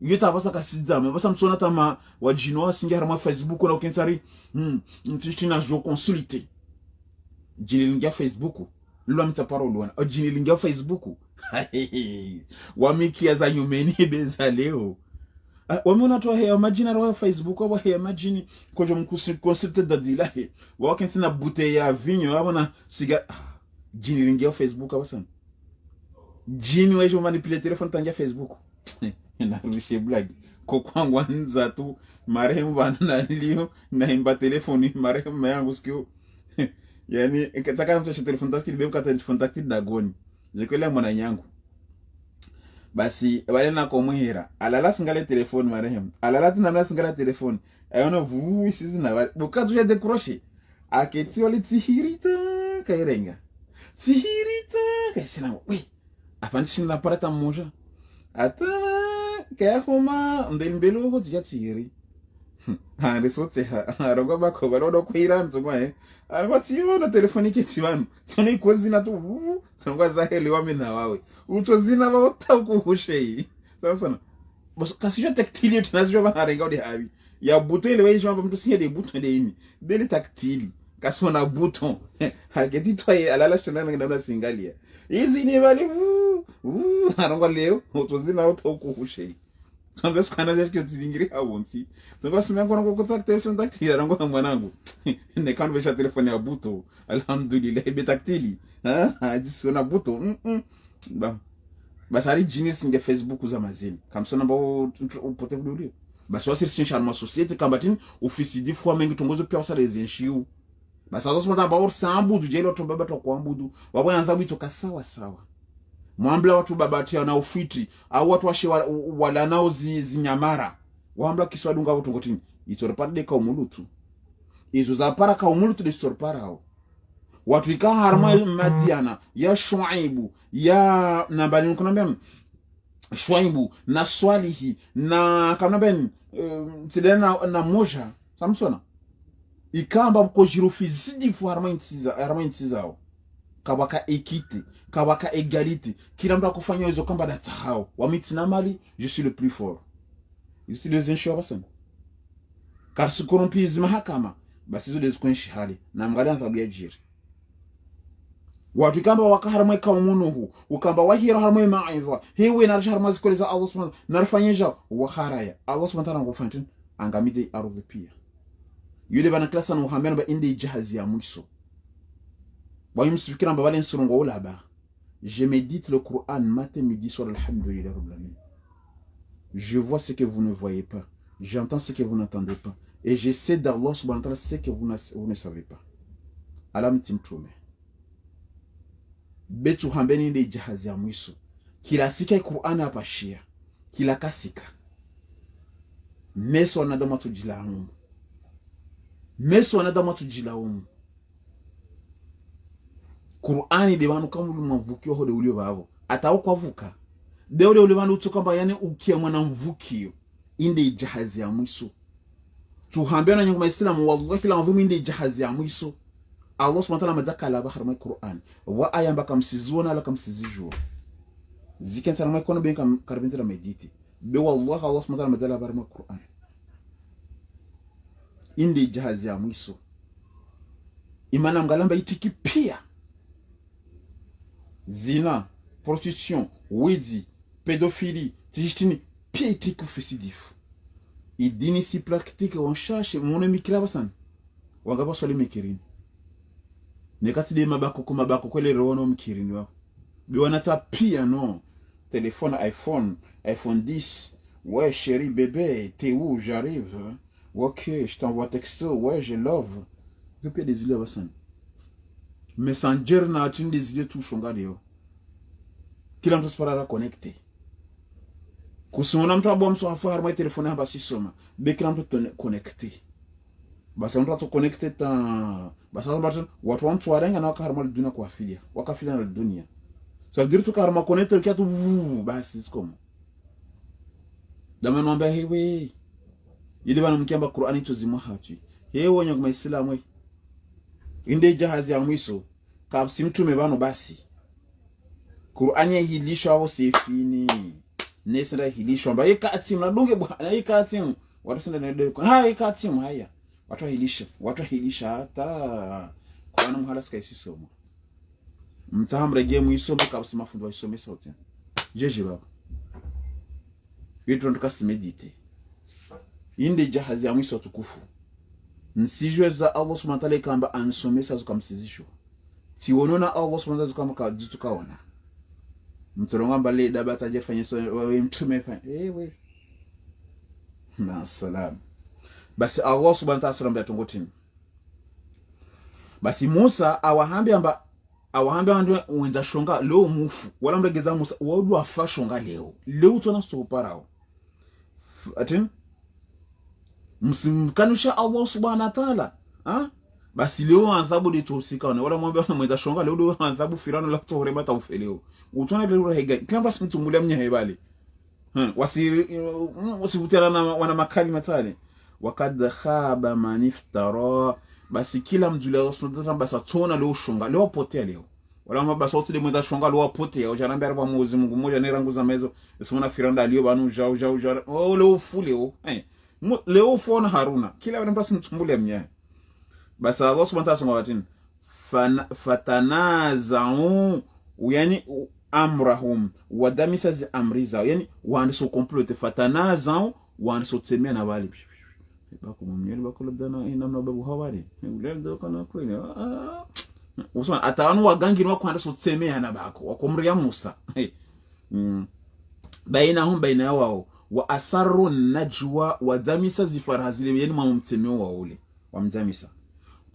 yeta basa kasidza basa msona tama wajino asinga harama Facebook na ukensari ntichina jo consulter jini lingia Facebook lwa mtaparo lwana jini lingia Facebook wamiki za nyumeni beza leo wameona to he imagine ro Facebook wa he imagine ko jo consulter dadilahe wakentina bouteille ya vinho abona siga jini lingia Facebook abasana jini wejo manipuler telefone tangia Facebook na rishe blagi kwa kwangu anza tu marehemu bana nalio na imba telefoni marehemu yangu sikio yani kataka mtu telefoni tactile bebe kata telefoni tactile dagoni jekwela mwana yangu basi wale na komwera alala singale telefoni marehemu alala tuna singale telefoni ayona vu sisi na bukazu ya décrocher aketi wali tihirita kairenga tihirita kaisina we apandisi na parata moja ata kaya homa mbelo ho tiyatiri resote arongo bako barodo kwira nzoma arwatiyo na telefoni kitiwanu sone kozina tu sangwa zaheli wame na wawe utozina bota kuhushei sasa bos kasija tactile tunazijo bana renga odi habi ya bouton ile wejo mtu siye de bouton de ini bele tactile kasona bouton haketi toye alala shana na singalia hizi ni bali arongo leo utozina utokuhushei Sanga skana zake kutsingira habonsi. Sanga simango na kokota telefone tactile rango mwanangu. Ne kan besha telefone ya buto. Alhamdulillah be tactile. Ajisona buto. Basari jini singe Facebook za mazini. Kamsona ba upote vudulio. Basi wasiri sin charma societe kambatini ofisi di fois mengi tongozo pia wasale zenshiu. Basi azo smata ba or sambudu jelo to baba to kwambudu. Wabo yanzabu itoka sawa sawa. Mwambla watu babatia na ufiti au watu washe wala nao zinyamara wambla kiswadunga watu ngotini itorpara de kaumulutu izo za para kaumulutu de sorpara hao watu ika harma madiana ya Shuaibu ya nambani kunambia Shuaibu na Swalihi na kanambeni tidena na moja samsona ikamba ko jirufi zidi fu harma intiza kabaka equité kabaka égalité kila mtu akufanya hizo kamba data hao wamitina mali je suis le plus fort hizo des insurance car se corrompiz mahakama basi hizo des kwenshi hali na mgalia tabia jiri watu kamba wakaharama kaumuntu ukamba wahira harama maiza hewe na harama zikoleza Allah subhanahu narfanyeja wa haraya Allah subhanahu wa ta'ala angamide ardhi pia yule bana klasa na uhambiana ba inde jahazi ya mwiso wayimsifikira mbabale nsurungo ulaba je médite le Coran matin, midi, soir, alhamdulillah rabbil alamin. Je vois ce que vous ne voyez pas. J'entends ce que vous n'entendez pas. Et je sais d'Allah subhanahu wa ta'ala ce que vous ne savez pas. Alam timtume. Betu hambeni ndi jahazi ya mwiso. Kila sika Qur'an hapa shia. Kila kasika. Meso anadama tujilaumu. Meso anadama tujilaumu. Qur'ani de wanu kama mvukio hode ulio babo. Atawo kwa vuka. De ule wanu tukamba yani ukia mwana mvukio. Inde jahazi ya mwiso. Tuhambiana nyangoma Islam wallahi la mvumi inde jahazi ya mwiso. Allah subhanahu wa ta'ala mazaka la bahar mai Qur'an. Wa ayamba kamsizuona la kamsizijua. Zikenta na mai kono ben kam karbintira mediti. Be wallahi Allah subhanahu wa ta'ala mazala bahar mai Qur'an. Inde jahazi ya mwiso. Imana mgalamba itiki pia. Zina, prostitution, wezi, pédophilie, tijitini, pia itiki ufisidifu. Idini si praktike wanshashe mwone mikira basan. Wangapa swali mikirini. Nekati de mabako kwele rono mkirini wao. Biwanata pia no. Téléphone iPhone 10. Ouais chérie bébé, t'es où? J'arrive. Ok, je t'envoie texto. Ouais, je love. Que pia des îles basan. Messenger na atini des îles tout shongade yo. Kila mtu sparara connecté. Kusumona mtu abwa mso hafa harma telefone hamba sisoma. Be kila mtu connecté. Basa mtu connecté ta basa watu wantu warenga na wakaharma dunia kwa afilia. Wakafilia na dunia. Ça veut dire tu karma connecté kia tu basi sikomo. Dama nwambia hewe. Ili bana mkiamba Qur'ani tuzimwa hati. Hewe nyangoma Islamu. Inde jahazi ya mwiso. Kabsi mtume bano basi. Qur'ani hilisho abo sefini. Nesenda hilisho amba yekati mnadunge bwana yekati. Watu senda ndio kwa ha yekati haya. Watu hilisha hata kwa mhala sika isisomo. Mtahamrege muisome kabisa mafundo isome sauti. Jeje baba. Yetu tukasi medite. Inde jahazi ya mwiso tukufu. Nsijwe za Allah subhanahu wa ta'ala kamba ansomesa zukamsizisho. Tiwonona Allah subhanahu wa ta'ala kama tukaona. Mtoronga mbale dabata jefanye so wewe mtume fa. Ewe. Na salam. Basi Allah subhanahu wa ta'ala mbatongotini. Basi Musa awahambia ndio wenza shonga leo mufu. Wala mregeza Musa wadu afa shonga leo. Leo tuna stoparao. Atin msimkanusha Allah subhanahu wa ta'ala. Basi leo adhabu litusika wala mwambie mwenza shonga leo adhabu firano la kutorema taufeleo. Utona leo hega. Kila mtu mtumbulia mnya hebali. Wasivutiana na wana makali matale. Wakad khaba man iftara. Basi kila mjuli Allah subhanahu wa ta'ala basa tona leo shonga leo potea leo. Wala mabasa wote de mwenza shonga leo potea. Ujanambia raba Mwenyezi Mungu mmoja ne rangu za mezo. Usimona firanda leo banu jao. Oh leo fuleo. Leo fona Haruna. Kila wale mbasi mtumbulia mnya. Basi Allah subhanahu wa ta'ala fatanaza'u yani amrahum wadamisa zi amriza yani wandiso complote fatanaza'u wandiso tsemea na wali bako mumnyeli bako labdana inamna babu hawali ulenda kana kweli usoma atawanu wagangi no kwandiso tsemea na bako wakomria Musa baina wao wa asarru najwa wadamisa zi farazile yani mamumtemeo waule wamjamisa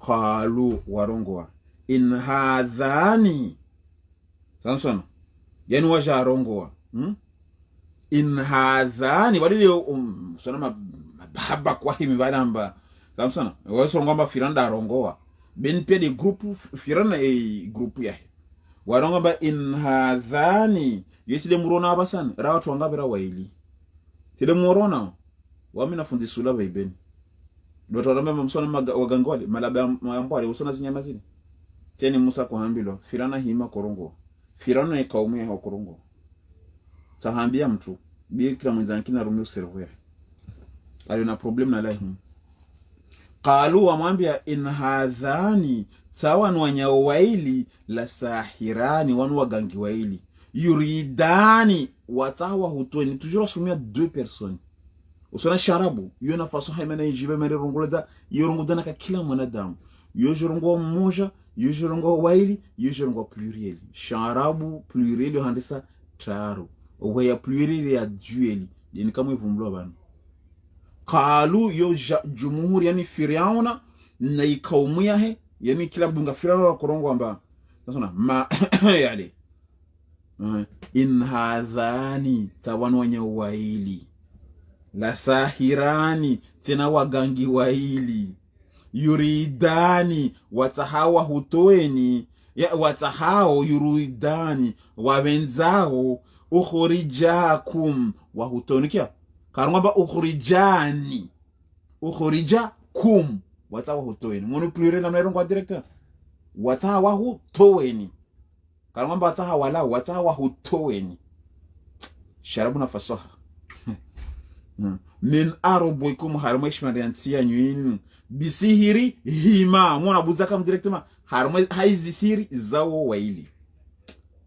qalu warongwa in hadhani sana yani wajarongwa in hadhani walile sana mababa kwa himi balamba sana waso ngamba firanda arongoa ben pe de groupe firana groupe ya warongwa in hadhani yesile murona abasana ra watu wangabira waili tile murona wamina fundi sula baibeni Doto rambe msona wagangwali malaba mbwali usona zinyama zini. Teni Musa kuhambilo firana hima korongo. Firana ni kaumu ya korongo. Sahambia mtu bi kila mwanzanki na rumu server. Ali na problem na lahi. Qalu wamwambia in hadhani sawan wanyao waili la sahirani wanu wagangi waili. Yuridani watawa hutweni toujours sumia 2 personnes. Usona sharabu yona faso haimana ijibe mere rongoleza yorongodana ka kila mwanadamu yo jorongo mmoja yujirongo waili yujirongo pluriel sharabu pluriel handisa taru oya pluriel ya dueli ni kama ivumbulwa bana qalu yo jumhuri yani Firauna na ikaumu yahe yani kila mdunga Firauna korongo amba nasona ma yale in hadhani tawan wenye waili la sahirani tena wagangi waili yuridani watahawa hutoeni ya watahao yuridani wawenzao ukhrijakum wa hutonikia karumba ukhrijani ukhrijakum watawa hutoeni mono pluriel na mnarongo director watawa hutoeni karumba wataha wala watawa hutoeni sharabu na fasaha min arubuikum harmaish mariantia nyuin bisihiri hima mona buzaka directement harmai haizi siri zao waili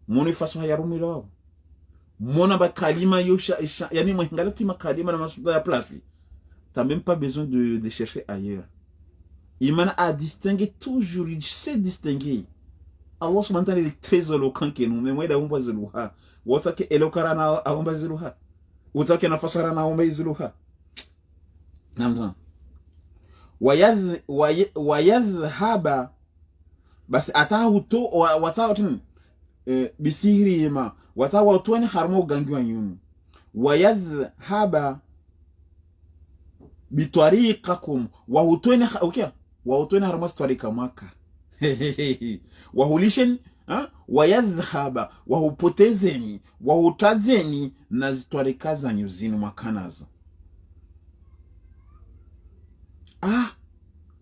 mona fasaha ya rumilo mona ba kalima yosha yani mwingala kima kalima na masuda ya place t'as même pas besoin de chercher ailleurs imana a distinguer toujours il sait distinguer Allah subhanahu wa ta'ala est très éloquent que nous mais moi da umba ziluha wotake elokara na umba ziluha utake nafasara na umba ziluha namna wayadhhaba basi atahuto watawatin bisihirima watawatoni harmo gangiwa yunu wayadhhaba bitariqakum wahutoni okay wahutoni harmo tariqa maka wahulishen wayadhhaba wahupotezeni wahutazeni na zitwarika zanyu zinu makanazo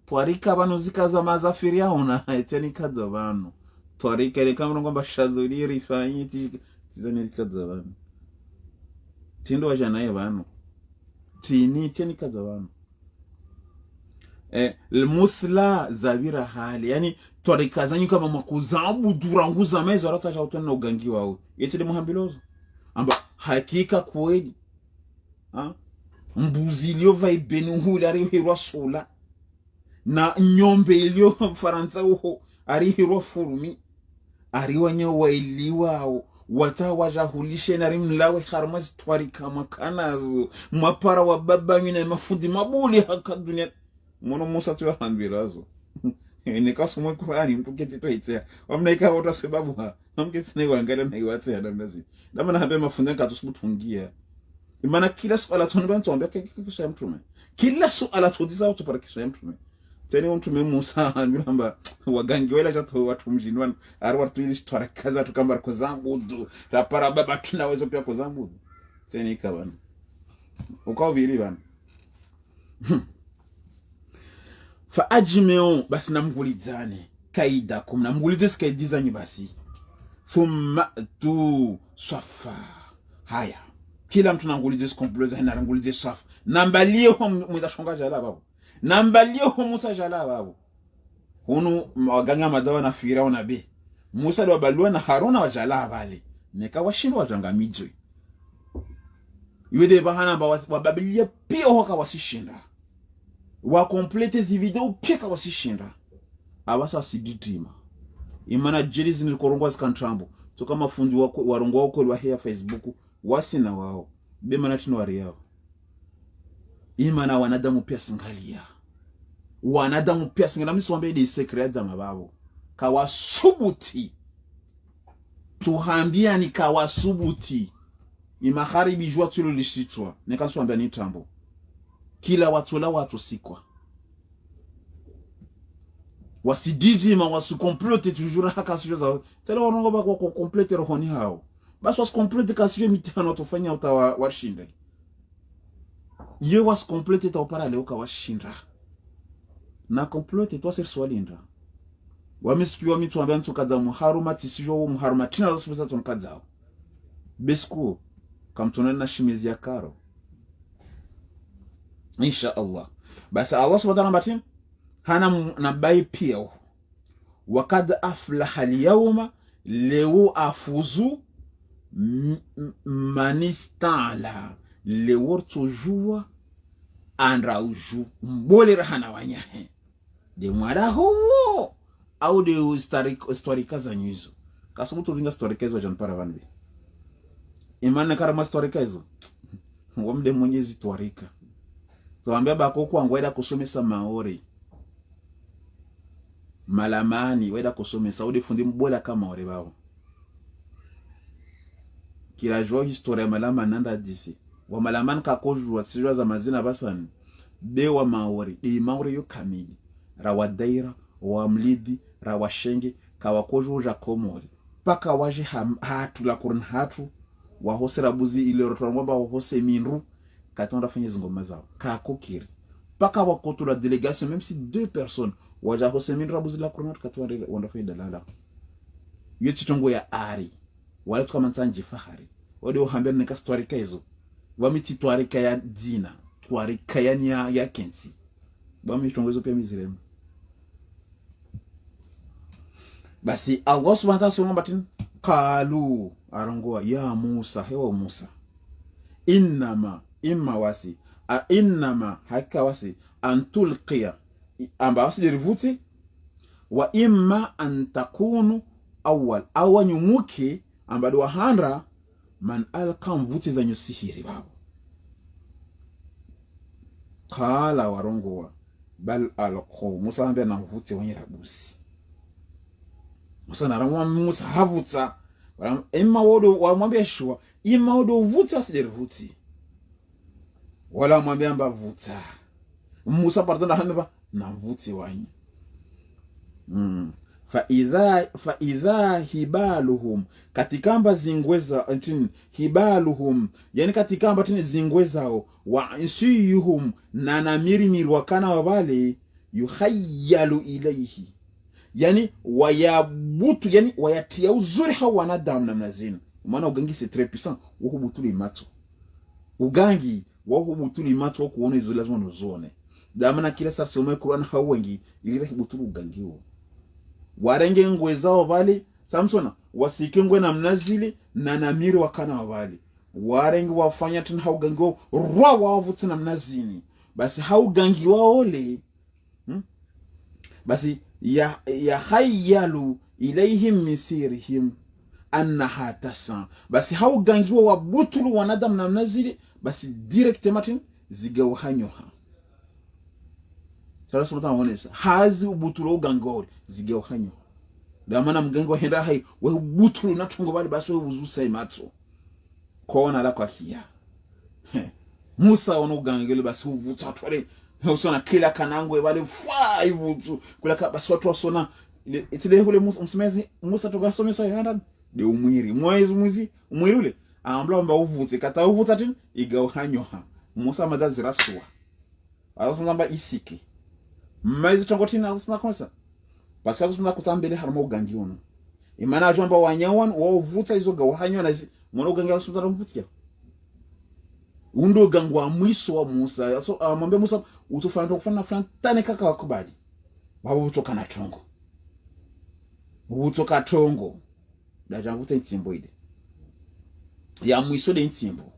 twarika bano zikaza mazafiri yaona eteni kaza bano twarika ile kama ngomba shadhuri rifanyiti tizani kaza bano tindo wajanaye bano tini teni kaza bano المثلى zabira hali yani twarika zanyu kama makuzabu duranguza mezo rata cha utana ugangi wao yete muhambilozo amba hakika kweli mbuzi ilio vaibeni huli arihirwa sola na nyombe ilio faransa uho arihirwa furumi ariwanya wailiwao watawajahulishe na rimlawe harmazi twarika makanazo mapara wa baba mina mafundi mabuli haka dunia mono Musa tu hanbirazo nikaso mwe kwani mtu ketito itea wamnaika watu sababu hamketi na wangala na iwate ya damnazi dama na habe mafundi katusubutungia imana kila swala tunaba ntuambia kikiso ya mtume kila swala tudiza watu para kiso ya mtume tena mtume Musa hanbiramba wagangi wala jato watu mjinwan arwa tuilish twarakaza tukamba ko zambudu rapara baba tunaweza pia ko zambudu tena ikabana ukao vili bana fa ajmiu basi namgulizane kaidakum namgulize skaidiza nyi basi thumma tu safa haya kila mtu nangulize skompleza na nangulize safa nambalie ho mwidashonga jala babo nambalie ho Musa jala babo hunu waganga madawa na Firauna be Musa ndo balua na Haruna wajala bale neka washindo wajanga mijwe yede bahana ba wababilia pia hoka wasishinda wa complete zi video pia ka wasishinda abasa sigitima imana jelizi ni korongo askantrambo to kama fundi wako warongo wako wa hair Facebook wasina wao be mana tino wari yao imana wanadamu pia singalia wanadamu pia singalia msombe de secret za mababo kawasubuti tuhambia ni kawasubuti imaharibi jua tulo lisitwa nekaswambia ni tambo kila watu la watu sikwa wasididi ma wasu complete toujours haka sio za tele wanongo ba kwa complete rohoni hao basi was complete kasio mitano tofanya utawa washinda ye was complete ta opara leo ka washinda na complete to ser swalinda wamesikiwa mitu ambia mtu kaza muharuma tisio wo muharuma tina zo pesa tonkaza besku kamtonana na shimizi ya karo insha Allah basi Allah subhanahu wa ta'ala hana nabai pia wakad aflaha al-yawma leo afuzu manistala leo tujua anrauju mbole rahana wanyahe de mwala huo au de historika za nyuzo kasabu to vinga historika hizo janpara vanbi imane karama historika hizo ngomde mwenyezi twarika tuambia bako kwa ngweda kusomesa maori malamani weda kusomesa udi fundi mbola kama ore babo kila jo historia malama nanda disi wa malamani kakojwa tsijwa za mazina basani be wa maori de maori yo kamili rawa daira wa mlidi rawa shenge kawakojwa komori paka waje hatu la kurun hatu wa hosera buzi ile rotwa wa hose minru katonda fanya zingoma zao kakokiri paka wakotula délégation même si 2 personnes waja hose minru buzi la kurun hatu katwa wanda fanya dalala yeti tongo ya ari wala tukamanzanje fahari wadi uhambia nika twarika hizo wamiti twarika ya dina twarika ya kensi wami tongozo pia miziremu basi Allah subhanahu wa ta'ala batin qalu arongoa ya Musa hewa Musa innama haka wasi antulqiya amba wasi derivuti wa imma antakunu awanyumuke amba do handra man alkam vuti za nyusihiri babo qala warongoa bal alqaw Musa ambe na mvuti wanyirabusi Musa naramwa Musa havutsa imma wodo wamwambia shua imma wodo vuti asiderivuti wala mwambia amba vutsa Musa pardona hameba na mvuti wanyi fa idha hibaluhum katikamba zingweza antini hibaluhum yani katikamba tini zingwezao wa insiyuhum na namiri mirwakana wabale yuhayyalu ilayhi yani wayabutu yani wayatia uzuri hawa wanadamu na mnazini maana ugangi c'est très puissant wahubutuli macho ugangi wahubutuli macho wakuona hizo lazima nuzone damana kila saa soma Qur'an hawengi ili hubutulu ugangi huo warenge ngwe zao bali Samsona wasike ngwe na mnazili na namiri wakana wabali warenge wafanya tena haugangi rwa wavuti na mnazini basi haugangi waole basi ya hayyalu ilayhim misirihim annaha tasa basi haugangi wabutulu wanadam na mnazili basi directement zigawhanyoha sasa mtana honesa hazi ubutulu ugangori zigawhanyo damana mgango henda hai we ubutulu natungo bali basi we uzusa imatso kona la kwa kia Musa ono ugangele basi ubutsa twale usona kila kanangwe bali fwa ivutu kula basi watu wasona itile hule Musa togasomesa yanda de umwiri mwezi umwiri ule ambla mba uvutse kata uvutsa tin igawhanyoha Musa madazira suwa alosona mba isiki maizi tongotina alosona konsa parce que alosona kutambele harmo ugangi ono imana ajomba wanyawan wa uvutsa izo gawhanyo na mwana ugangi alosona rumvutia undo gangwa mwiso wa Musa so amwambia Musa utufanya kufanya fulani tane kaka wakubali wabo butoka na tongo butoka tongo daja vuta intimbo ide ya mwiso de intimbo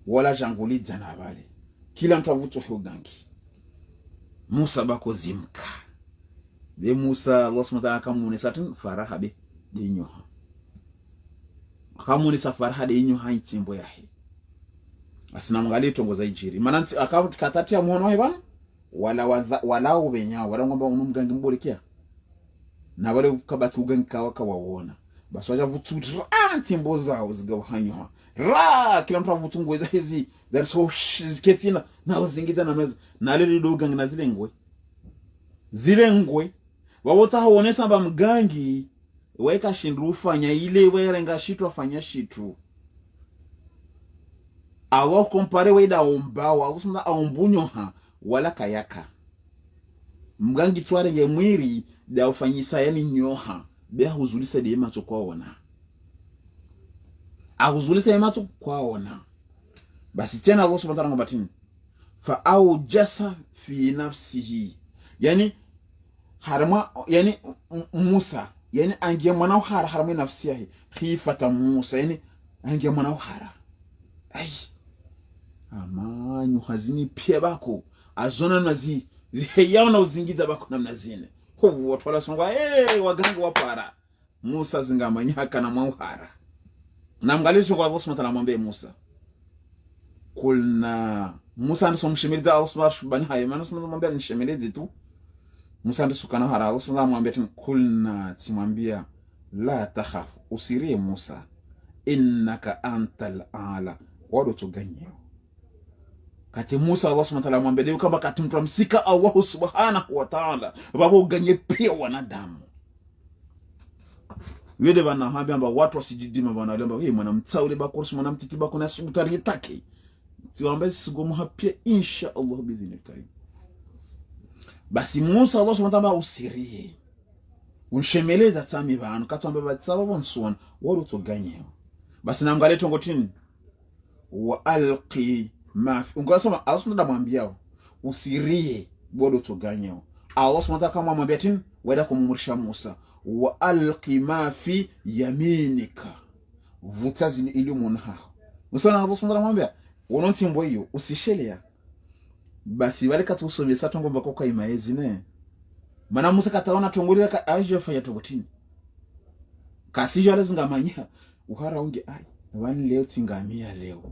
wala janguli jana bale kila mtu avuto hugangi Musa bako zimka de Musa Allah subhanahu wa ta'ala kamune satin faraha be de nyoha kamune safaraha de nyoha intimbo yahe asina mngali tongo za ijiri mananti akauti katati ya muhono hebana wala ubenya wala ngomba unumgangi mbolikia na wale kabati ugangi kawaka wawona basi waja vutu timbo zao zigawhanyo kila mtu avutungweza hizi that so ketina na uzingita na meza na lele dogangi na zile ngwe wawota haonesa ba mgangi weka shindu ufanya ile werenga shitu afanya shitu awo kompare weda ombawa usunda ombunyoha wala kayaka mgangi tware ye mwiri da ufanyisa yani nyoha be huzulisa de macho kwaona ahuzulisa de macho kwaona basi tena Allah subhanahu wa ta'ala fa au jasa fi nafsihi yani harama yani Musa yani angia mwana harama nafsi yake khifata Musa yani angia mwana hara ai amanyu hazini pia bako azona nazi ziheyaona uzingiza bako namna zine watu wala songa waganga wapara Musa zingamanyaka na mauhara na mngalisho kwa Allah subhanahu wa ta'ala mwambie Musa kulna Musa ndiso mshimiliza Allah subhanahu bani haye maana subhanahu mwambia nishimilize tu Musa ndiso kana hara Allah subhanahu mwambia kulna timwambia la takhafu usirie Musa innaka antal ala wado tuganye kati Musa Allah subhanahu wa ta'ala mwambia kama kati mtu amsika Allah subhanahu wa ta'ala baba uganye pia wanadamu wede bana hambia amba watu wasijidima bana lemba mwana mtsaule bakursu mwana mtiti bakuna sugutari take tiwambe sigomu hapia insha Allah bidhini karim basi Musa Allah subhanahu wa ta'ala usirie unshemele datami bana katwambe batsaba bonsuwana wado tuganye basi namgale tongotini wa alqi ma ungasoma Allah subhanahu mwambia usirie bodo tuganye Allah subhanahu kama mwambia tin wenda kumumurisha Musa wa alqi ma fi yaminika vutazi ilimu hao Musa Allah subhanahu mwambia unonti mbo hiyo usishelea basi wale katusomye satongo mbako kwa imaezi ne mana Musa kataona tongolera ka aje fanya tongotini kasijo alezingamanya uhara unge ai wani leo tingamia leo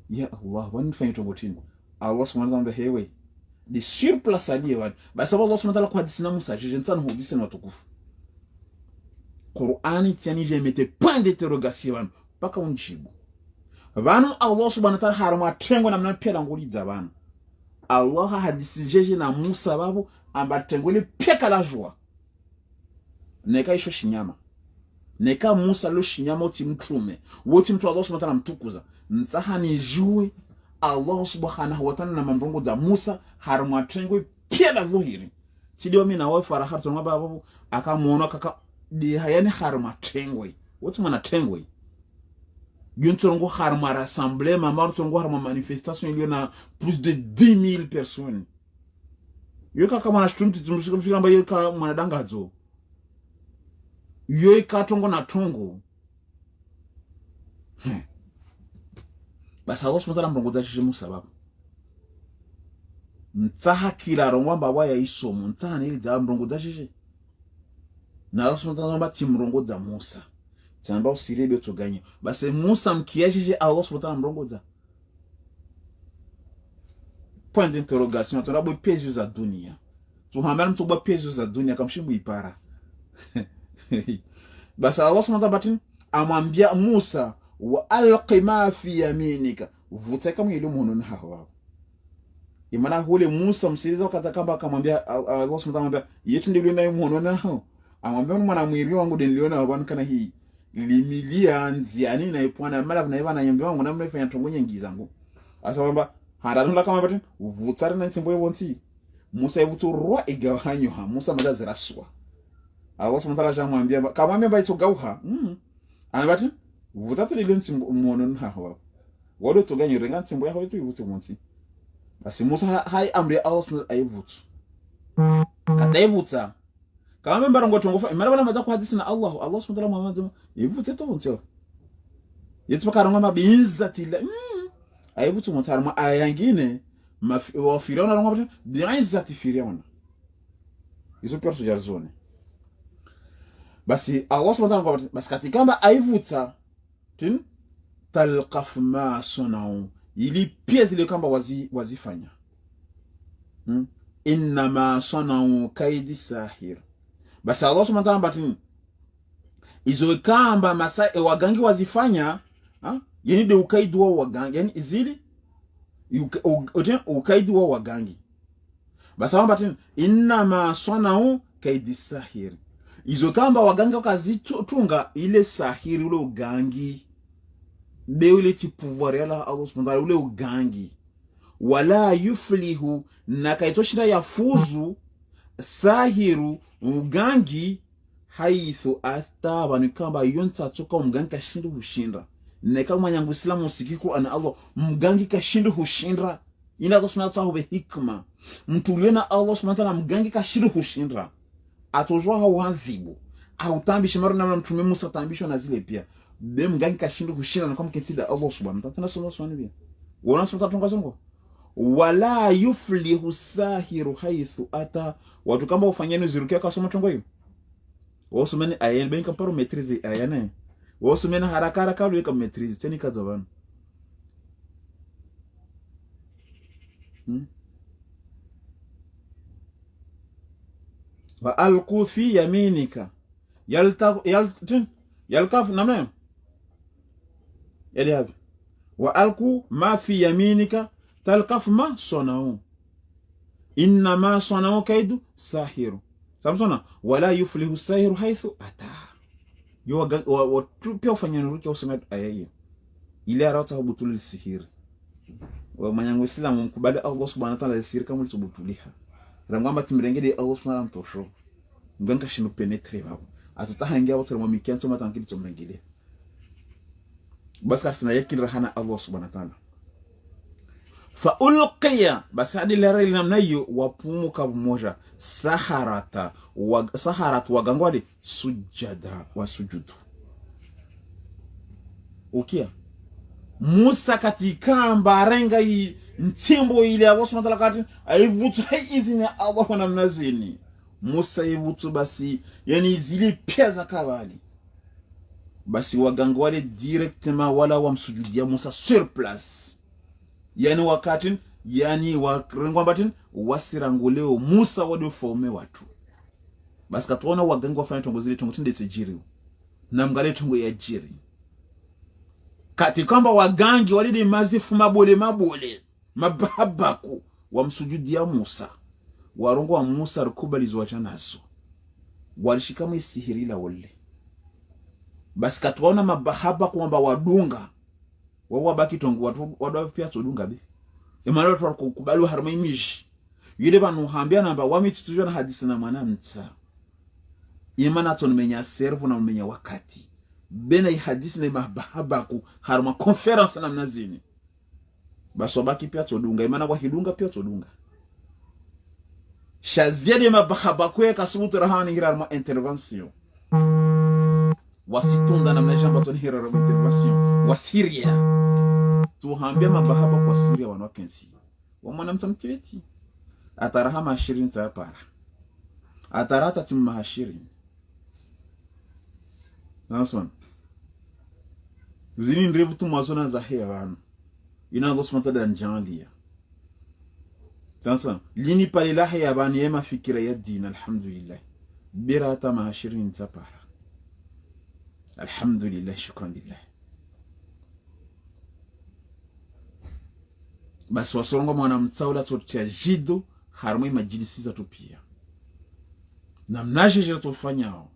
ya Allah wani fanya tongotini Allah subhanahu wa ta'ala hewe di surplus aliye wani basi Allah subhanahu wa ta'ala kwa hadisi na Musa jensana hudisi na watukufu Qur'ani tiani je mete point d'interrogation paka unjibu vanu Allah subhanahu wa ta'ala harama tengo na mnapela nguliza vanu Allah hadisi jeje na Musa babu amba tengoli peka la joie neka isho shinyama neka Musa lo shinyama oti mtume woti mtu Allah subhanahu wa ta'ala mtukuza nsaha ni jue Allah subhanahu wa ta'ala na mambongo za Musa harama tengwe pia la dhuhiri tidio mimi na wewe faraha tunga babu akamuona kaka di hayani harama tengwe woti mwana tengwe yontongo harama rassemblement mama tongo harama manifestation il y en a plus de 10,000 personnes yoka kama na shtumti tumshika amba yoka mwanadanga yoka tongo na tongo basa Allah subhanahu wa ta'ala mbongo zashishe Musa baba ntaha kila rongwamba waya isomo ntaha nili za mbongo zashishe na Allah subhanahu wa ta'ala timrongo za Musa tamba usirebe tuganye basi Musa mkiashije Allah subhanahu wa ta'ala mbongo za point d'interrogation tunabo pezo za dunia tuhambana mtu ba pezo za dunia kamshimbu ipara basi Allah subhanahu wa ta'ala amwambia Musa wa alqi ma fi yaminika vuteka mwilimu hono hawa imana hule Musa msiliza wakati kamba akamwambia Allah subhanahu wa ta'ala yetu ndio nayo hono na hao amwambia mwana mwili wangu niliona habana kana hii limilia nziani na ipwana mala na ibana nyembe wangu na mnafanya tongonye ngizangu asaba haradunda kama batin vutsara na nsimbo yonti Musa ivutu roa igahanyo ha Musa madaziraswa Allah subhanahu wa ta'ala jamwambia kama memba ito gauha ambatin vutatu ile nsimbo mwono hawa wado tuganye renga nsimbo yako itu ivutu monti basi Musa hai amri Allah subhanahu aivutu kata ivuta kama memba rongo tongofa imara bala madako hadisi na Allah subhanahu wa ta'ala mwamadu ivutu to ntio yetu karongo mabinzati la aivutu motarma ayangine wa Firauna rongo bi'izati Firauna izo perso jarzone basi Allah subhanahu wa ta'ala basi katikamba aivuta tin talqaf ma sunau ili pia zile kamba wazifanya inna ma sunau kaidi sahir basi Allah subhanahu wa ta'ala tin izo kamba masa wagangi wazifanya yani de ukaidi wa wagangi yani izili ukaidi wa wagangi basi Allah tin inna ma sunau kaidi sahir izo kamba waganga wakazitunga ile sahiri ule ugangi de ule ti pouvoir ya Allah subhanahu wa ta'ala ule ugangi wala yuflihu na kaitoshinda yafuzu sahiru ugangi haithu ataba ni kamba yonta toka mgangi kashinda hushinda na kama nyangu Islamu usikiku ana Allah mgangi kashinda hushinda ina Allah subhanahu wa ta'ala hikma mtuliona Allah subhanahu wa ta'ala mgangi kashinda hushinda atozwa hawadhibu au tambisha mara na mtume Musa tambishwa na zile pia dem gangi kashinda kushinda na kama kitida Allah subhanahu wa ta'ala sono swani bia wona sota tunga zongo wala yuflihu sahiru haithu ata. Watu kamba ufanyeni zirukia kwa somo chongo hiyo. Wasumeni ayen ben kamparo maîtrise ayane. Wasumeni haraka haraka lui kam maîtrise teni kazovan. Wa alqu fi yaminika yalkaf namna yali habi wa alqu ma fi yaminika talqaf ma sonau inna ma sonau kaidu sahiru. Samsona wala yuflihu sahiru haithu ata. Yo wa pia ufanya nuruki useme ayaye ile arata hubutul sihir wa manyangu islamu mkubali Allah subhanahu wa ta'ala sihir kama lisobutuliha rangamba timrengede Allah subhanahu wa ta'ala nganka shinu penetre babo atutahangia watu mwamikianto matankili tumrengele basi kasina yakil rahana Allah subhanahu wa ta'ala fa ulqiya basi hadi lere namnayo wapumuka mmoja saharat wagangwali sujada wa sujudu. Ukia Musa katika mbarenga hii ntimbo ile Allah subhanahu wa ta'ala aivutu haidhini Allah na mnazini Musa ivutu basi yani zile pesa kabali basi wagangwali directement wala wamsujudia Musa sur place. Yani wakati yani warengwa batin wasiranguleo Musa wado faume watu basi katuona waganga wafanya tongo zile tongo tinde tijiri na mgale tongo ya jiri kati kwamba wagangi walide mazifu mabole mabahabaku wamsujudia Musa warongo wa Musa rukubali zuwacha naso walishikama isihiri la wale basi katuona mabahabaku kwamba wadunga wawa baki tongo wadu pia tudunga be imana watu wakubali harma imishi yile banu hambia namba wamitutujwa na hadisi na mwanamta imana tonmenya servu na umenya wakati bena hadisi na mabahabaku harma conference na mnazini basi wabaki pia tudunga imana wahidunga pia tudunga shaziadi mabahabaku ya kasubutu rahani hira harma intervention wasitunda na mnajamba toni hira harma intervention wasiria tuhambia mabahaba kwa Syria wanakensi wamwana mtamketi atarahama 20 tapara atarata timma 20 nason zini ndrevu tumazona za hewan ina Allah subhanahu wa ta'ala njanlia sasa lini pale la hewan yema fikira ya dini alhamdulillah birata ma 20 tapara alhamdulillah shukran lillah basi wasorongo mwana mtsaula totia jido harmo imajilisi za tupia na mnajeje tofanyao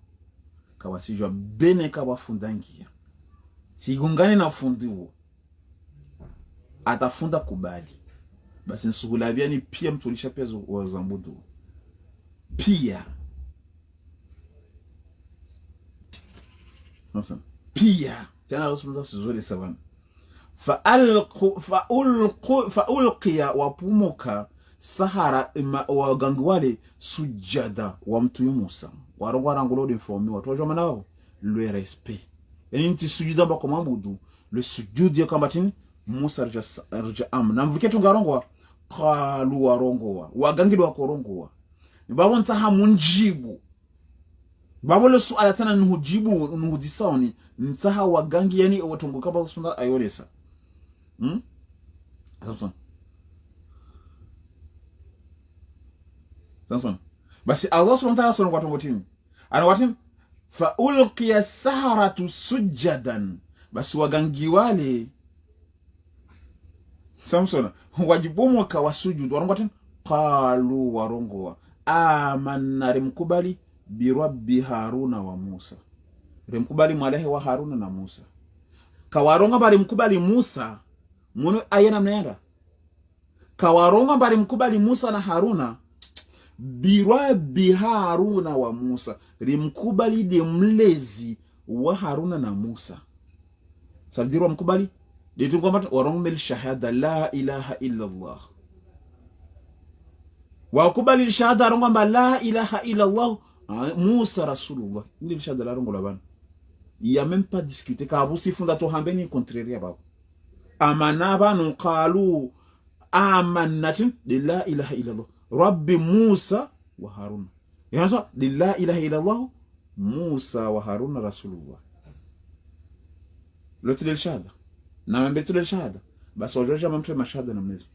kawasijwa bene kawafundangia sigungane na fundi huo atafunda kubali basi nsuhulavia ni pia mtulisha pezo wa zambudu pia nasa pia tena rosumu sizole savana fa'ulqiya wapumuka sahara wagangi wale sujada wa mtu Musa warongo rangulo de informi watu wajua manao le respect yani nti sujuda ba komambudu le sujudi ya kambatini Musa rja am na mvike tungarongwa qalu warongowa wagangi do wakorongowa babo ntaha munjibu babo le suala tana nuhujibu nuhudisoni ntaha wagangi yani watongo kaba usunda ayolesa Samson basi Allah subhanahu wa ta'ala sonu watongo tini ana watin fa ulqiya saharatu sujadan basi wagangi wale Samson wajibomo ka wasujudu warongo watin qalu warongo amanna rimkubali bi rabbi haruna wa Musa rimkubali mwalehe wa Haruna na Musa kawaronga bari mkubali Musa muno ayena mnenda kawaronga bari mkubali Musa na Haruna bi Haruna wa Musa rimkubali de mlezi wa Haruna na Musa saldirwa mkubali de tungomata waronga mel shahada la ilaha illa Allah wa kubali shahada ronga la ilaha illa Allah Musa rasulullah ndi shahada la rongo labana. Il n'y a même pas discuté car vous si funda to hambeni contraire babo amana banu qalu amannatin la ilaha illallah rabbi Musa wa Harun. Yanza la ilaha illallah Musa wa Harun rasulullah. Lote ile shahada na mambetu ile shahada basi wajoja mamtre mashahada na mnezo